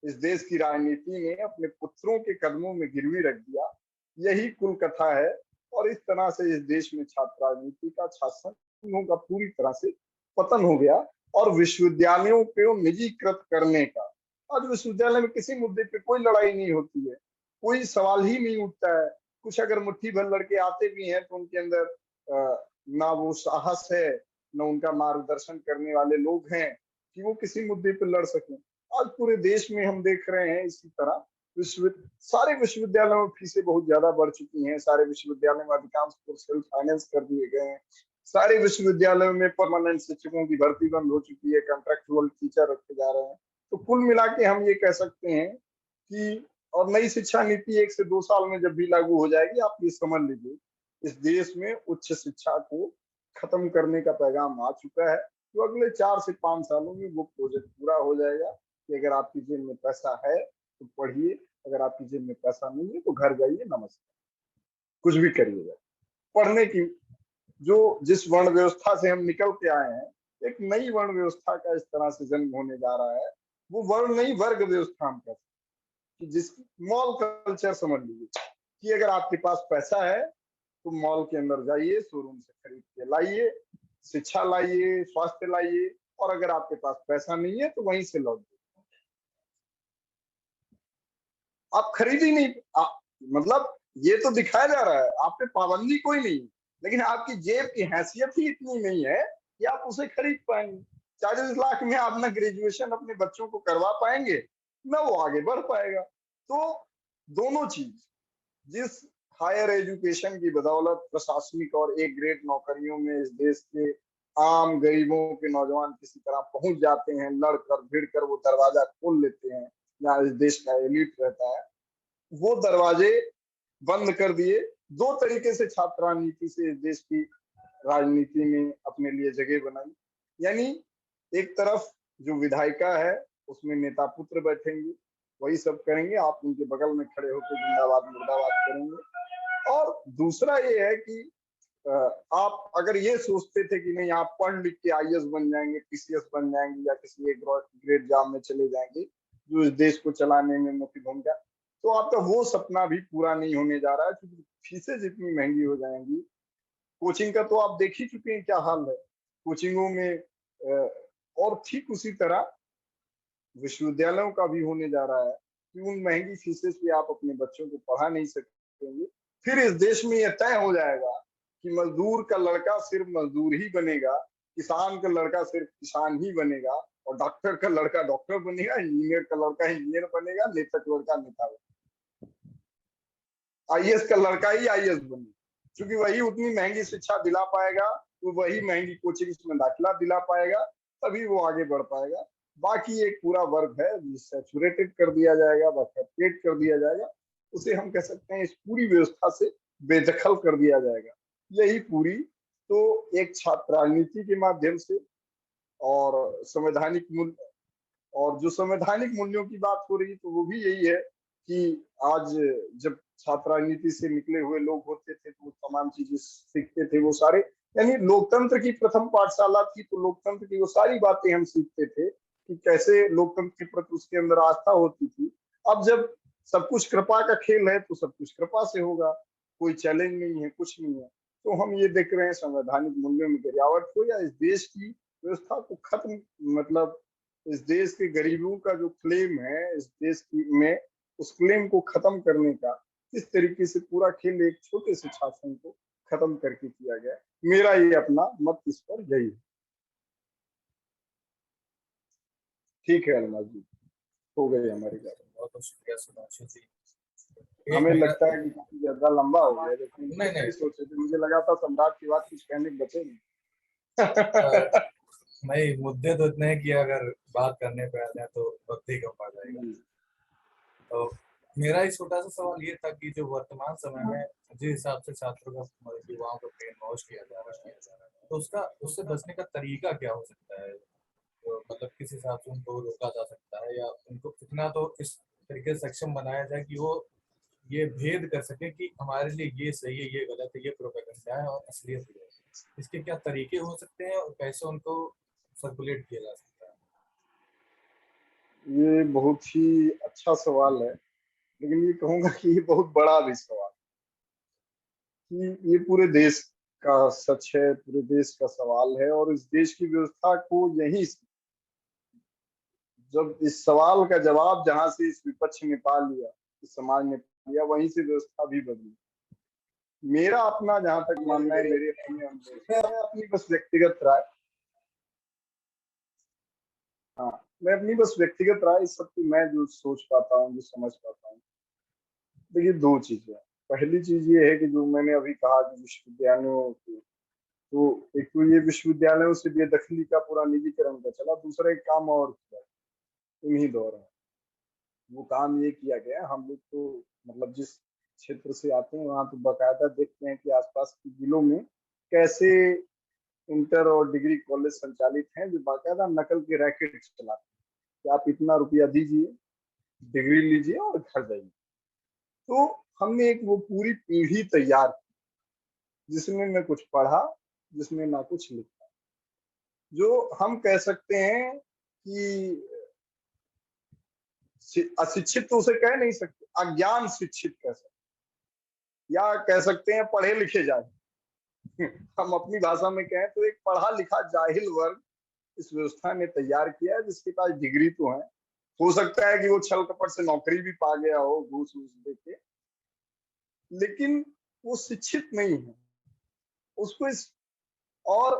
इस देश की राजनीति ने अपने पुत्रों के कदमों में गिरवी रख दिया, यही कुल कथा है। और इस तरह से इस देश में छात्र राजनीति का, छात्रों का पूरी तरह से पतन हो गया और विश्वविद्यालयों को निजीकृत करने का। आज विश्वविद्यालय में किसी मुद्दे पे कोई लड़ाई नहीं होती है, कोई सवाल ही नहीं उठता है। कुछ अगर मुट्ठी भर लड़के आते भी हैं तो उनके अंदर ना वो साहस है, न उनका मार्गदर्शन करने वाले लोग हैं कि वो किसी मुद्दे पर लड़ सकें। आज पूरे देश में हम देख रहे हैं इसी तरह सारे विश्वविद्यालयों में फीसें बहुत ज्यादा बढ़ चुकी हैं। सारे विश्वविद्यालय में अधिकांश कोर्स सेल्फ फाइनेंस कर दिए गए हैं। सारे विश्वविद्यालयों में परमानेंट शिक्षकों की भर्ती बंद हो चुकी है, कॉन्ट्रैक्चुअल टीचर रखे जा रहे हैं। तो कुल मिला के हम ये कह सकते हैं कि और नई शिक्षा नीति 1 से 2 साल में जब भी लागू हो जाएगी, आप ये समझ लीजिए इस देश में उच्च शिक्षा को खत्म करने का पैगाम आ चुका है। तो अगले 4 से 5 सालों में वो प्रोजेक्ट पूरा हो जाएगा कि अगर आपकी जेब में पैसा है तो पढ़िए, अगर आपकी जेब में पैसा नहीं है तो घर जाइए, नमस्कार, कुछ भी करिएगा। पढ़ने की जिस वर्ण व्यवस्था से हम निकल के आए हैं, एक नई वर्ण व्यवस्था का इस तरह से जन्म होने जा रहा है। वो वर्ण नहीं, वर्ग व्यवस्था हम कहते हैं कि जिसकी मॉल कल्चर समझ लीजिए कि अगर आपके पास पैसा है तो मॉल के अंदर जाइए, शोरूम से खरीद के लाइए, शिक्षा लाइए, स्वास्थ्य लाइए, और अगर आपके पास पैसा नहीं है तो वहीं से लौट दीजिए। आप खरीद ही नहीं, मतलब ये तो दिखाया जा रहा है, आप पे पाबंदी कोई नहीं, लेकिन आपकी जेब की हैसियत ही इतनी नहीं है कि आप उसे खरीद पाएंगे। 40 लाख में आप ना ग्रेजुएशन अपने बच्चों को करवा पाएंगे, ना वो आगे बढ़ पाएगा। तो दोनों चीज, जिस हायर एजुकेशन की बदौलत प्रशासनिक और एक ग्रेड नौकरियों में इस देश के आम गरीबों के नौजवान किसी तरह पहुंच जाते हैं, लड़कर भिड़ कर वो दरवाजा खोल लेते हैं, या इस देश का एलिट रहता है, वो दरवाजे बंद कर दिए। 2 तरीके से छात्र राजनीति से इस देश की राजनीति में अपने लिए जगह बनाई। यानी एक तरफ जो विधायिका है उसमें नेता पुत्र बैठेंगे, वही सब करेंगे, आप उनके बगल में खड़े होकर जिंदाबाद मुर्दाबाद करेंगे। और दूसरा ये है कि आप अगर ये सोचते थे कि नहीं आप पढ़ लिख के आईएएस बन जाएंगे, पीसीएस बन जाएंगे, या किसी एक ग्रेड जॉब में चले जाएंगे जो इस देश को चलाने में मुख्य भूमिका, तो आपका वो सपना भी पूरा नहीं होने जा रहा है, क्योंकि फीसें जितनी महंगी हो जाएंगी। कोचिंग का तो आप देख ही चुके हैं क्या हाल है कोचिंगों में, और ठीक उसी तरह विश्वविद्यालयों का भी होने जा रहा है कि उन महंगी फीसें से आप अपने बच्चों को पढ़ा नहीं सकेंगे। फिर इस देश में यह तय हो जाएगा कि मजदूर का लड़का सिर्फ मजदूर ही बनेगा, किसान का लड़का सिर्फ किसान ही बनेगा, और डॉक्टर का लड़का डॉक्टर बनेगा, इंजीनियर का लड़का इंजीनियर बनेगा, नेता का लड़का नेता बनेगा, आईएएस का लड़का ही आईएएस बनेगा, क्योंकि वही उतनी महंगी शिक्षा दिला पाएगा, तो वही महंगी कोचिंग में दाखिला दिला पाएगा, तभी वो आगे बढ़ पाएगा। बाकी एक पूरा वर्ग है जिसे सैचुरेटेड कर दिया जाएगा, बफेट कर दिया जाएगा, उसे हम कह सकते हैं इस पूरी व्यवस्था से बेदखल कर दिया जाएगा। यही पूरी तो एक छात्र राजनीति के माध्यम से और संवैधानिक मूल्य, और जो संवैधानिक मूल्यों की बात हो रही तो वो भी यही है कि आज जब छात्र राजनीति से निकले हुए लोग होते थे तो तमाम चीजें सीखते थे, वो सारे, यानी लोकतंत्र की प्रथम पाठशाला थी, तो लोकतंत्र की वो सारी बातें हम सीखते थे कि कैसे लोकतंत्र के प्रति उसके अंदर आस्था होती थी। अब जब सब कुछ कृपा का खेल है तो सब कुछ कृपा से होगा, कोई चैलेंज नहीं है, कुछ नहीं है। तो हम ये देख रहे हैं संवैधानिक मूल्यों में गिरावट हो या इस देश की व्यवस्था को खत्म, मतलब इस देश के गरीबों का जो क्लेम है इस देश की में, उस क्लेम को खत्म करने का किस तरीके से पूरा खेल एक छोटे से शासन को खत्म करके किया गया। मेरा ये अपना मत इस पर यही है। ठीक है अलमा जी, हो गई हमारी बात। बहुत बहुत शुक्रिया सुधांशु जी। हमें लगता है कि काफी ज्यादा लंबा हो गया, लेकिन नहीं सोचे थे, मुझे लगा था सम्राट की बात कुछ कहने के बचे नहीं। नहीं, मुद्दे तो इतने हैं कि अगर बात करने पे आ जाए तो वक्त ही कम पड़ जाएगा। तो मेरा ही छोटा सा सवाल ये था कि जो वर्तमान समय में जिस हिसाब से छात्रों का युवाओं को ब्रेन वॉश किया जा रहा है, तो उससे बचने का तरीका क्या हो सकता है? तो मतलब किस हिसाब से उनको रोका जा सकता है, या उनको कितना तो इस तरीके से सक्षम बनाया जाए कि वो ये भेद कर सके कि हमारे लिए ये सही है, ये गलत है, ये प्रोपेगेंडा है और असलियत है। इसके क्या तरीके हो सकते हैं और कैसे उनको सर्कुलेट किया जा सकता है? ये बहुत ही अच्छा सवाल है, लेकिन ये कहूंगा कि ये बहुत बड़ा भी सवाल कि ये पूरे देश का सच है, पूरे देश का सवाल है, और इस देश की व्यवस्था को यही, जब इस सवाल का जवाब जहां से इस विपक्ष ने पा लिया, इस समाज ने पा लिया, वहीं से व्यवस्था भी बदली। मेरा अपना जहां तक मानना है, मेरे अपने अपनी बस व्यक्तिगत राय, हाँ मैं अपनी बस व्यक्तिगत राय इस सब की, मैं जो सोच पाता हूँ, जो समझ पाता हूँ, देखिए दो चीजें। पहली चीज ये है कि जो मैंने अभी कहा कि विश्वविद्यालयों की, तो एक तो ये विश्वविद्यालयों से बेदखली का पूरा निजीकरण का चला, दूसरा एक काम और किया इन्हीं दौरान। वो काम ये किया गया, हम लोग तो मतलब जिस क्षेत्र से आते हैं वहां तो बाकायदा देखते हैं कि आसपास के जिलों में कैसे इंटर और डिग्री कॉलेज संचालित हैं जो बाकायदा नकल के रैकेट चलाते हैं कि आप इतना रुपया दीजिए, डिग्री लीजिए और घर जाइए। तो हमने एक वो पूरी पीढ़ी तैयार की जिसमें न कुछ पढ़ा, जिसमें ना कुछ लिखा, जो हम कह सकते हैं कि अशिक्षित तो उसे कह नहीं सकते, अज्ञान शिक्षित कह सकते, या कह सकते हैं पढ़े लिखे जाहिल। हम अपनी भाषा में कहें तो एक पढ़ा लिखा जाहिल वर्ग इस व्यवस्था ने तैयार किया है, जिसके पास डिग्री तो है, हो सकता है कि वो छल कपट से नौकरी भी पा गया हो घूस घूस देके, लेकिन वो शिक्षित नहीं है उसको इस, और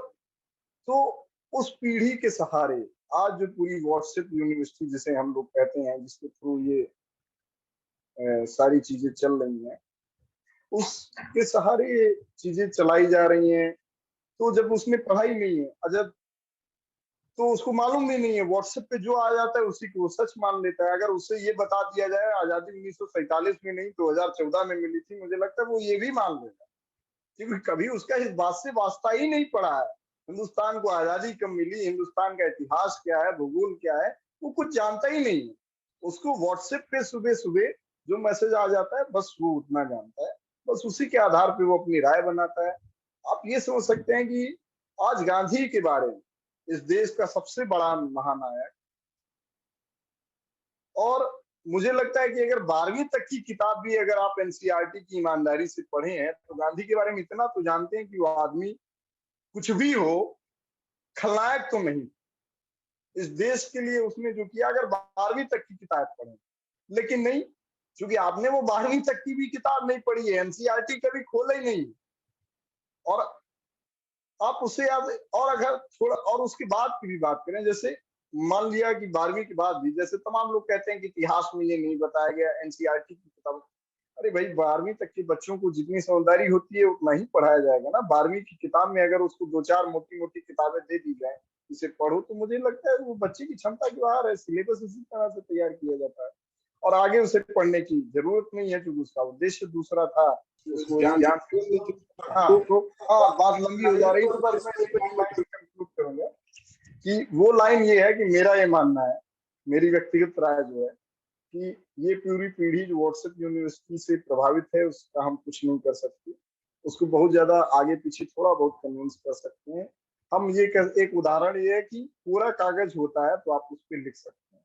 तो उस पीढ़ी के सहारे आज जो पूरी व्हाट्सएप यूनिवर्सिटी जिसे हम लोग कहते हैं, जिसके थ्रू ये सारी चीजें चल रही हैं, उसके सहारे ये चीजें चलाई जा रही हैं। तो जब उसने पढ़ाई नहीं है, जब तो उसको मालूम भी नहीं है, व्हाट्सएप पे जो आ जाता है उसी को वो सच मान लेता है। अगर उसे ये बता दिया जाए आजादी 1947 में नहीं 2014 में मिली थी, मुझे लगता है वो ये भी मान लेगा, क्योंकि कभी उसका इस बात से वास्ता ही नहीं पड़ा है। हिंदुस्तान को आजादी कब मिली, हिंदुस्तान का इतिहास क्या है, भूगोल क्या है, वो कुछ जानता ही नहीं है। उसको व्हाट्सएप पे सुबह सुबह जो मैसेज आ जाता है बस वो उतना जानता है, बस उसी के आधार पे वो अपनी राय बनाता है। आप ये समझ सकते हैं कि आज गांधी के बारे में इस देश का सबसे बड़ा महानायक, और मुझे लगता है कि अगर 12वीं तक की किताब भी अगर आप एनसीईआरटी की ईमानदारी से पढ़े हैं तो गांधी के बारे में इतना तो जानते हैं कि वो आदमी कुछ भी हो, खलनायक तो नहीं। इस देश के लिए उसने जो किया, अगर 12वीं तक की किताब पढ़े, लेकिन नहीं, क्योंकि आपने वो 12वीं तक की भी किताब नहीं पढ़ी है, एनसीईआरटी कभी खोला ही नहीं, और आप उसे याद, और अगर थोड़ा और उसके बाद की भी बात करें, जैसे मान लिया कि 12वीं के बाद भी जैसे तमाम लोग कहते हैं कि इतिहास में ये नहीं बताया गया, एनसीईआरटी की किताब, अरे भाई 12वीं तक के बच्चों को जितनी समझदारी होती है उतना ही पढ़ाया जाएगा ना। 12वीं की किताब में अगर उसको 2-4 मोटी मोटी किताबें दे दी जाए इसे पढ़ो, तो मुझे लगता है वो बच्चे की क्षमता के बाहर है। सिलेबस इसी तरह से तैयार किया जाता है और आगे उसे पढ़ने की जरूरत नहीं है, क्योंकि उसका उद्देश्य दूसरा था, उसको ज्ञान। हाँ तो हाँ, बात लंबी हो जा रही है, पर मैं एक लाइन कंक्लूड करूंगा कि वो लाइन ये है कि मेरा ये मानना है, मेरी व्यक्तिगत राय जो है, कि ये पूरी पीढ़ी जो व्हाट्सएप यूनिवर्सिटी से प्रभावित है उसका हम कुछ नहीं कर सकते, उसको बहुत ज्यादा आगे पीछे थोड़ा बहुत कन्विंस कर सकते हैं हम। ये एक उदाहरण ये है कि पूरा कागज होता है तो आप उस पर लिख सकते हैं,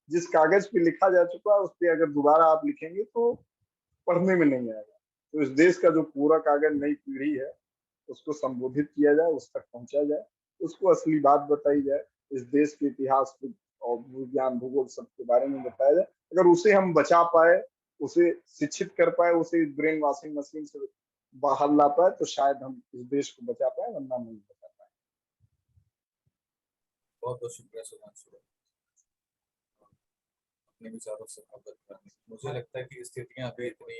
जिस कागज पे लिखा जा चुका है उस पर अगर दोबारा आप लिखेंगे तो पढ़ने में नहीं आएगा। तो इस देश का जो पूरा कागज नई पीढ़ी है उसको संबोधित किया जाए, उस तक पहुंचा जाए, उसको असली बात बताई जाए, इस देश के इतिहास और विज्ञान भूगोल सब के बारे में बताया जाए। अगर उसे हम बचा पाए, उसे शिक्षित कर पाए, उसे ब्रेन वॉशिंग मशीन से बाहर ला पाए, तो शायद हम इस देश को बचा पाए, वरना नहीं बचा पाए। बहुत बहुत शुक्रिया सुधांशु, अपने विचारों से अवगत करने। मुझे लगता है कि स्थितियां अभी इतनी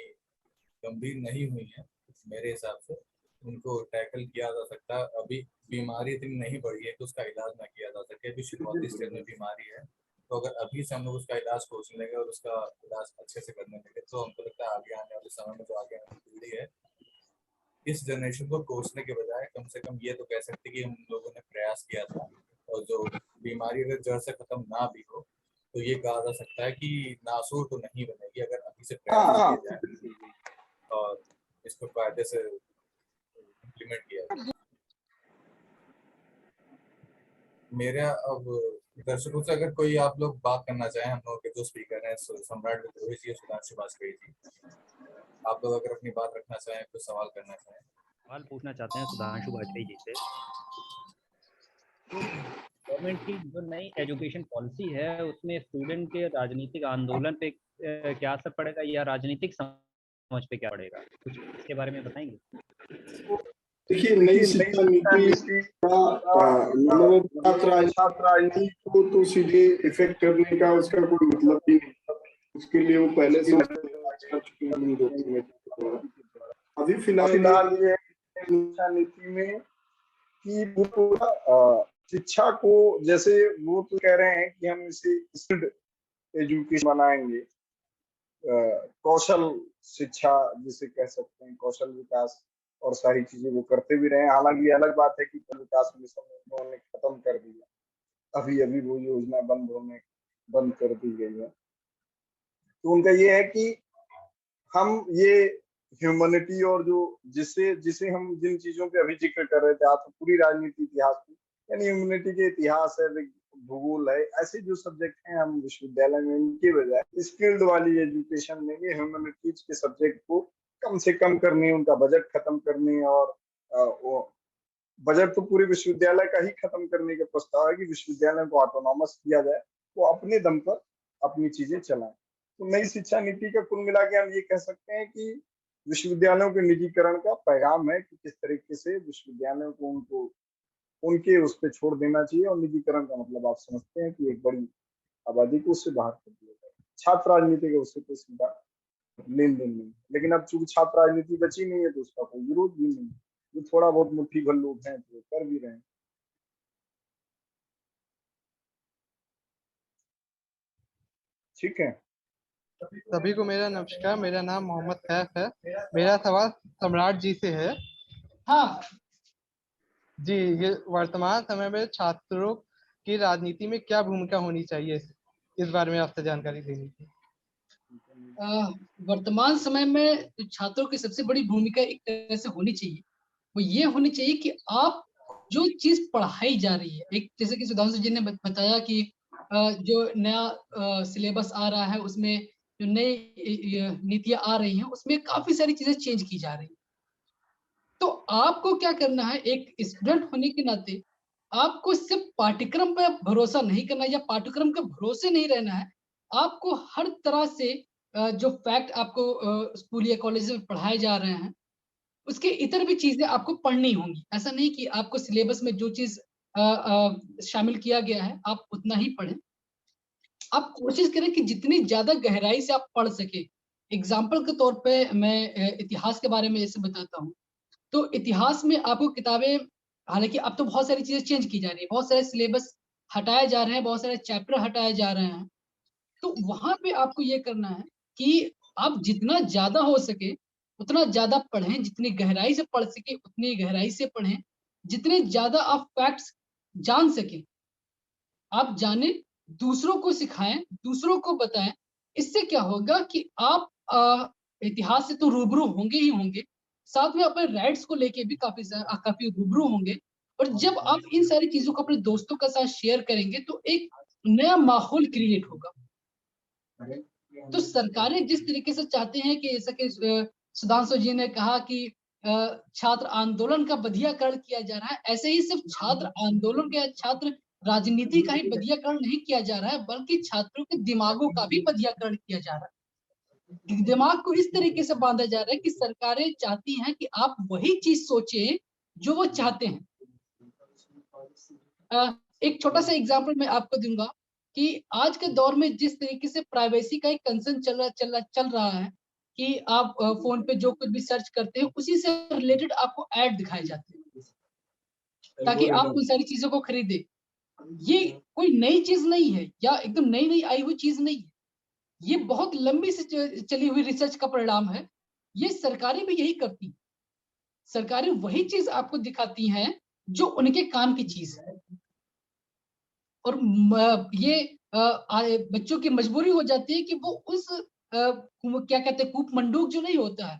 गंभीर नहीं हुई हैं, मेरे हिसाब से उनको टैकल किया जा सकता है। अभी बीमारी इतनी नहीं बढ़ी है कि उसका इलाज ना किया जा सके, अभी शुरुआती स्टेज में बीमारी है, तो अगर अभी से हम लोग उसका इलाज खोज लेंगे और उसका इलाज अच्छे से करने लगे, तो हमको लगता है आगे आने वाले समय में जो आगे आने वाली पीढ़ी है, इस जनरेशन को कोसने के बजाय कम से कम ये तो कह सकते कि हम लोगों ने प्रयास किया था, और जो बीमारी अगर जड़ से खत्म ना भी हो तो ये कहा जा सकता है कि नासूर तो नहीं बनेगी अगर अभी से प्रयास किया जाए और इसको कायदे से इम्प्लीमेंट किया जाए। मेरा अब दर्शकों से अगर कोई आप लोग बात करना चाहें, हम लोग के जो स्पीकर हैं सम्राट विद्रोही जी, सुधांशु बाजपेयी जी, आप लोग अगर अपनी बात रखना चाहें, कोई सवाल करना चाहें। सवाल पूछना चाहते हैं सुधांशु बाजपेयी जी से। गवर्नमेंट की जो नई एजुकेशन पॉलिसी है उसमें स्टूडेंट के राजनीतिक आंदोलन पे क्या असर पड़ेगा या राजनीतिक समझ पे क्या पड़ेगा, कुछ इसके बारे में बताएंगे? देखिए, नई शिक्षा नीति का मतलब छात्र राजनीति को तो सीधे इफेक्ट करने का उसका कोई मतलब ही नहीं, उसके लिए वो पहले से नहीं होती है। अभी फिलहाल ये शिक्षा नीति में कि वो शिक्षा को, जैसे वो तो कह रहे हैं कि हम इसे स्किल्ड एजुकेशन बनाएंगे, कौशल शिक्षा जिसे कह सकते हैं, कौशल विकास और सारी चीजें वो करते भी रहे। हालांकि ये अलग बात है कि विकास मिशन उन्होंने खत्म कर दिया, अभी अभी वो योजना बंद कर दी गई है। तो उनका ये है कि हम ये ह्यूमैनिटी और जो जिसे हम जिन चीजों पे अभी जिक्र कर रहे थे, आप तो पूरी राजनीति इतिहास की, यानी ह्यूमैनिटी के इतिहास है, भूगोल है, ऐसे जो सब्जेक्ट हैं हम विश्वविद्यालय में इनके बजाय स्किल्ड वाली एजुकेशन देंगे। ह्यूमैनिटीज के सब्जेक्ट को कम से कम करने, उनका बजट खत्म करने, और वो बजट तो पूरे विश्वविद्यालय का ही खत्म करने का प्रस्ताव है कि विश्वविद्यालय को ऑटोनॉमस किया जाए, वो अपने दम पर अपनी चीजें चलाएं। तो नई शिक्षा नीति का कुल मिला के हम ये कह सकते हैं कि विश्वविद्यालयों के निजीकरण का पैगाम है कि किस तरीके से विश्वविद्यालयों को उनके उस पर छोड़ देना चाहिए, और निजीकरण का मतलब आप समझते हैं कि एक बड़ी आबादी को उससे बाहर कर दिया जाए। छात्र राजनीति का उससे तो सीधा लेन देन नहीं, लेकिन अब चूंकि छात्र राजनीति बची नहीं है तो उसका कोई विरोध भी नहीं, जो थोड़ा बहुत मुट्ठी भर लोग हैं तो कर भी रहे हैं। ठीक है, सभी को मेरा नमस्कार, मेरा नाम मोहम्मद कैफ है। मेरा सवाल सम्राट जी से है। हाँ जी, ये वर्तमान समय में छात्रों की राजनीति में क्या भूमिका होनी चाहिए, इस बारे में आपसे जानकारी देनी थी। वर्तमान समय में छात्रों की सबसे बड़ी भूमिका एक तरह से होनी चाहिए, वो ये होनी चाहिए कि आप जो चीज पढ़ाई जा रही है, एक जैसे कि सुधांशु जी ने बताया कि जो नया सिलेबस आ रहा है उसमें जो नई नीतियां आ रही हैं उसमें काफी सारी चीजें चेंज की जा रही हैं। तो आपको क्या करना है, एक स्टूडेंट होने के नाते आपको सिर्फ पाठ्यक्रम पर भरोसा नहीं करना या पाठ्यक्रम के भरोसे नहीं रहना है, आपको हर तरह से जो फैक्ट आपको स्कूल या कॉलेज में पढ़ाए जा रहे हैं, उसके इतर भी चीजें आपको पढ़नी होंगी। ऐसा नहीं कि आपको सिलेबस में जो चीज शामिल किया गया है आप उतना ही पढ़ें। आप कोशिश करें कि जितनी ज्यादा गहराई से आप पढ़ सके। एग्जाम्पल के तौर पे मैं इतिहास के बारे में जैसे बताता हूँ, तो इतिहास में आपको किताबें, हालांकि अब तो बहुत सारी चीजें चेंज की जा रही है, बहुत सारे सिलेबस हटाए जा रहे हैं, बहुत सारे चैप्टर हटाए जा रहे हैं, तो वहां पे आपको ये करना है कि आप जितना ज्यादा हो सके उतना ज्यादा पढ़ें, जितनी गहराई से पढ़ सके उतनी गहराई से पढ़ें, जितने ज्यादा आप फैक्ट्स जान सके आप जाने, दूसरों को सिखाएं, दूसरों को बताएं। इससे क्या होगा कि आप इतिहास से तो रूबरू होंगे ही होंगे, साथ में अपने राइट्स को लेके भी काफी रूबरू होंगे। और जब आप इन सारी चीजों को अपने दोस्तों के साथ शेयर करेंगे तो एक नया माहौल क्रिएट होगा। तो सरकारें जिस तरीके से चाहते हैं कि जैसा कि सुधांशु जी ने कहा कि छात्र आंदोलन का बधियाकरण किया जा रहा है, ऐसे ही सिर्फ छात्र आंदोलन के, छात्र राजनीति का ही बधियाकरण नहीं किया जा रहा है, बल्कि छात्रों के दिमागों का भी बधियाकरण किया जा रहा है। दिमाग को इस तरीके से बांधा जा रहा है कि सरकारें चाहती हैं कि आप वही चीज सोचें जो वो चाहते हैं। एक छोटा सा एग्जाम्पल मैं आपको दूंगा कि आज के दौर में जिस तरीके से प्राइवेसी का एक कंसर्न चल रहा है कि आप फोन पे जो कुछ भी सर्च करते हैं उसी से रिलेटेड आपको ऐड दिखाए जाते हैं ताकि आप उन सारी चीजों को खरीदे। ये कोई नई चीज नहीं है या एकदम नई नई आई हुई चीज नहीं है, ये बहुत लंबी से चली हुई रिसर्च का परिणाम है। ये सरकारें भी यही करती हैं, सरकारें वही चीज आपको दिखाती हैं जो उनके काम की चीज है। और ये बच्चों की मजबूरी हो जाती है कि वो उस क्या कहते हैं, कूप मंडूक जो नहीं होता है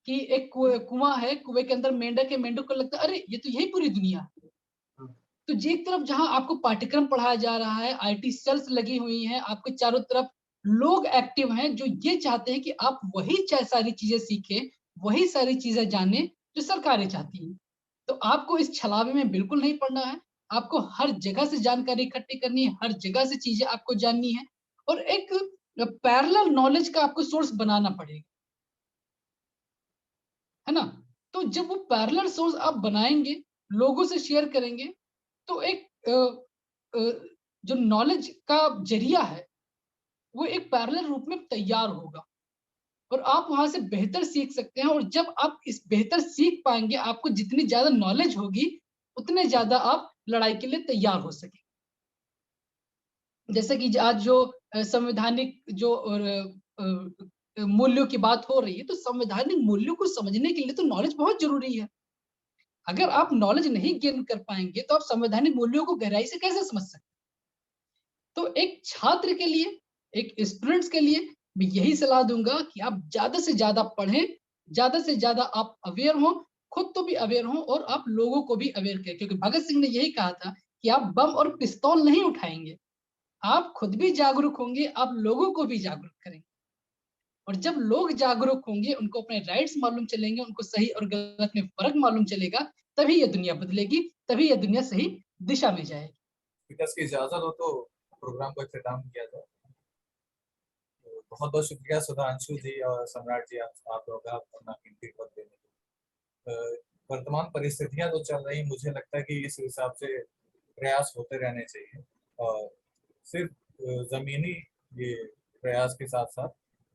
कि एक कुआं है, कुएं के अंदर मेंढक है, मेंढक को लगता है अरे ये तो यही पूरी दुनिया है। तो जी एक तरफ जहां आपको पाठ्यक्रम पढ़ाया जा रहा है, आईटी सेल्स लगी हुई हैं, आपके चारों तरफ लोग एक्टिव हैं जो ये चाहते हैं कि आप वही सारी चीजें सीखें, वही सारी चीजें जाने जो सरकारें चाहती हैं। तो आपको इस छलावे में बिल्कुल नहीं पड़ना है, आपको हर जगह से जानकारी इकट्ठी करनी है, हर जगह से चीजें आपको जाननी है और एक पैरेलल नॉलेज का आपको सोर्स बनाना पड़ेगा, है ना। तो जब वो पैरेलल सोर्स आप बनाएंगे, लोगों से शेयर करेंगे, तो एक जो नॉलेज का जरिया है वो एक पैरेलल रूप में तैयार होगा और आप वहां से बेहतर सीख सकते हैं। और जब आप इस बेहतर सीख पाएंगे, आपको जितनी ज्यादा नॉलेज होगी उतने ज्यादा आप लड़ाई के लिए तैयार हो सके। जैसे कि आज जो संवैधानिक जो मूल्यों की बात हो रही है, तो संवैधानिक मूल्यों को समझने के लिए तो नॉलेज बहुत जरूरी है। अगर आप नॉलेज नहीं गेन कर पाएंगे तो आप संवैधानिक मूल्यों को गहराई से कैसे समझ सकते। तो एक छात्र के लिए, एक स्टूडेंट्स के लिए मैं यही सलाह दूंगा कि आप ज्यादा से ज्यादा पढ़ें, ज्यादा से ज्यादा आप अवेयर हो, खुद तो भी अवेयर हो और आप लोगों को भी अवेयर करें। क्योंकि भगत सिंह ने यही कहा था कि आप बम और पिस्तौल नहीं उठाएंगे, आप खुद भी जागरूक होंगे, आप लोगों को भी जागरूक करेंगे। और जब लोग जागरूक होंगे, उनको अपने राइट्स मालूम चलेंगे, उनको सही और गलत में फर्क मालूम चलेगा, तभी ये दुनिया बदलेगी, तभी ये दुनिया सही दिशा में जाएगी। विकास की इजाजत हो तो प्रोग्राम को इख्तिताम किया जाए। तो बहुत बहुत शुक्रिया सुधांशु जी और सम्राट जी, आप लोगों का अपना कीमती वक्त देने के। वर्तमान परिस्थितियां जो चल रही, मुझे लगता है कि इस हिसाब से प्रयास होते रहने चाहिए और सिर्फ जमीनी ये प्रयास के साथ साथ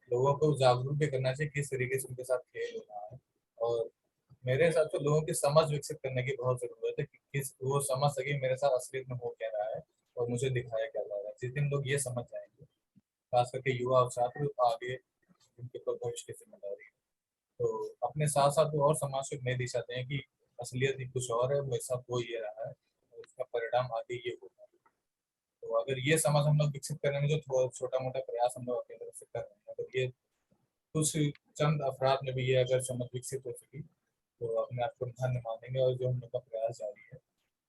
लोगों को जागरूक भी करना चाहिए किस तरीके से उनके साथ खेल हो रहा है। और मेरे हिसाब से लोगों की समझ विकसित करने की बहुत जरूरत है कि किस वो समझ सके मेरे साथ असलियत में हो क्या रहा है और मुझे दिखाया क्या जा रहा है। जिस दिन लोग ये समझ जाएंगे, खास करके युवा और छात्र, आगे उनके ऊपर भविष्य की जिम्मेदारी है। तो अपने साथ साथ वो और समाज को नई दिशा दें कि असलियत ही कुछ और है, मेरे साथ हो ये रहा है और उसका परिणाम आगे ये होगा। तो अगर ये समझ हम लोग विकसित करने में जो छोटा मोटा प्रयास हम लोग अपनी तरफ से कर रहे हैं, अगर ये कुछ चंद अफराद में भी ये अगर समझ विकसित हो सकी तो अपने आप को धन्य मानेंगे और जो हम लोग का प्रयास जारी है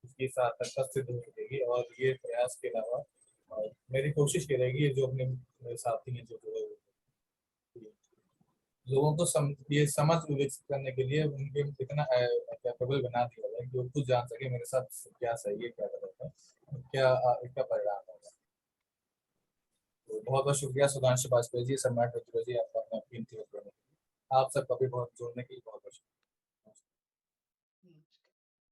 उसकी सार्थकता सिद्ध हो सकेगी। और ये प्रयास के अलावा मेरी कोशिश ये रहेगी, जो अपने मेरे साथी हैं जो लोगों को ये समझ विकसित करने के लिए उनके इतना कैपेबल बना दिया जाए कि वो खुद जान सके मेरे साथ क्या सही है, क्या गलत है, क्या इसका परिणाम होगा। तो बहुत बहुत शुक्रिया सुधांशु बाजपेयी जी, सम्राट विद्रोह जी, आपका अपना कीमती वक्त देने के लिए। आप सबका भी बहुत जुड़ने के लिए बहुत बहुत शुक्रिया।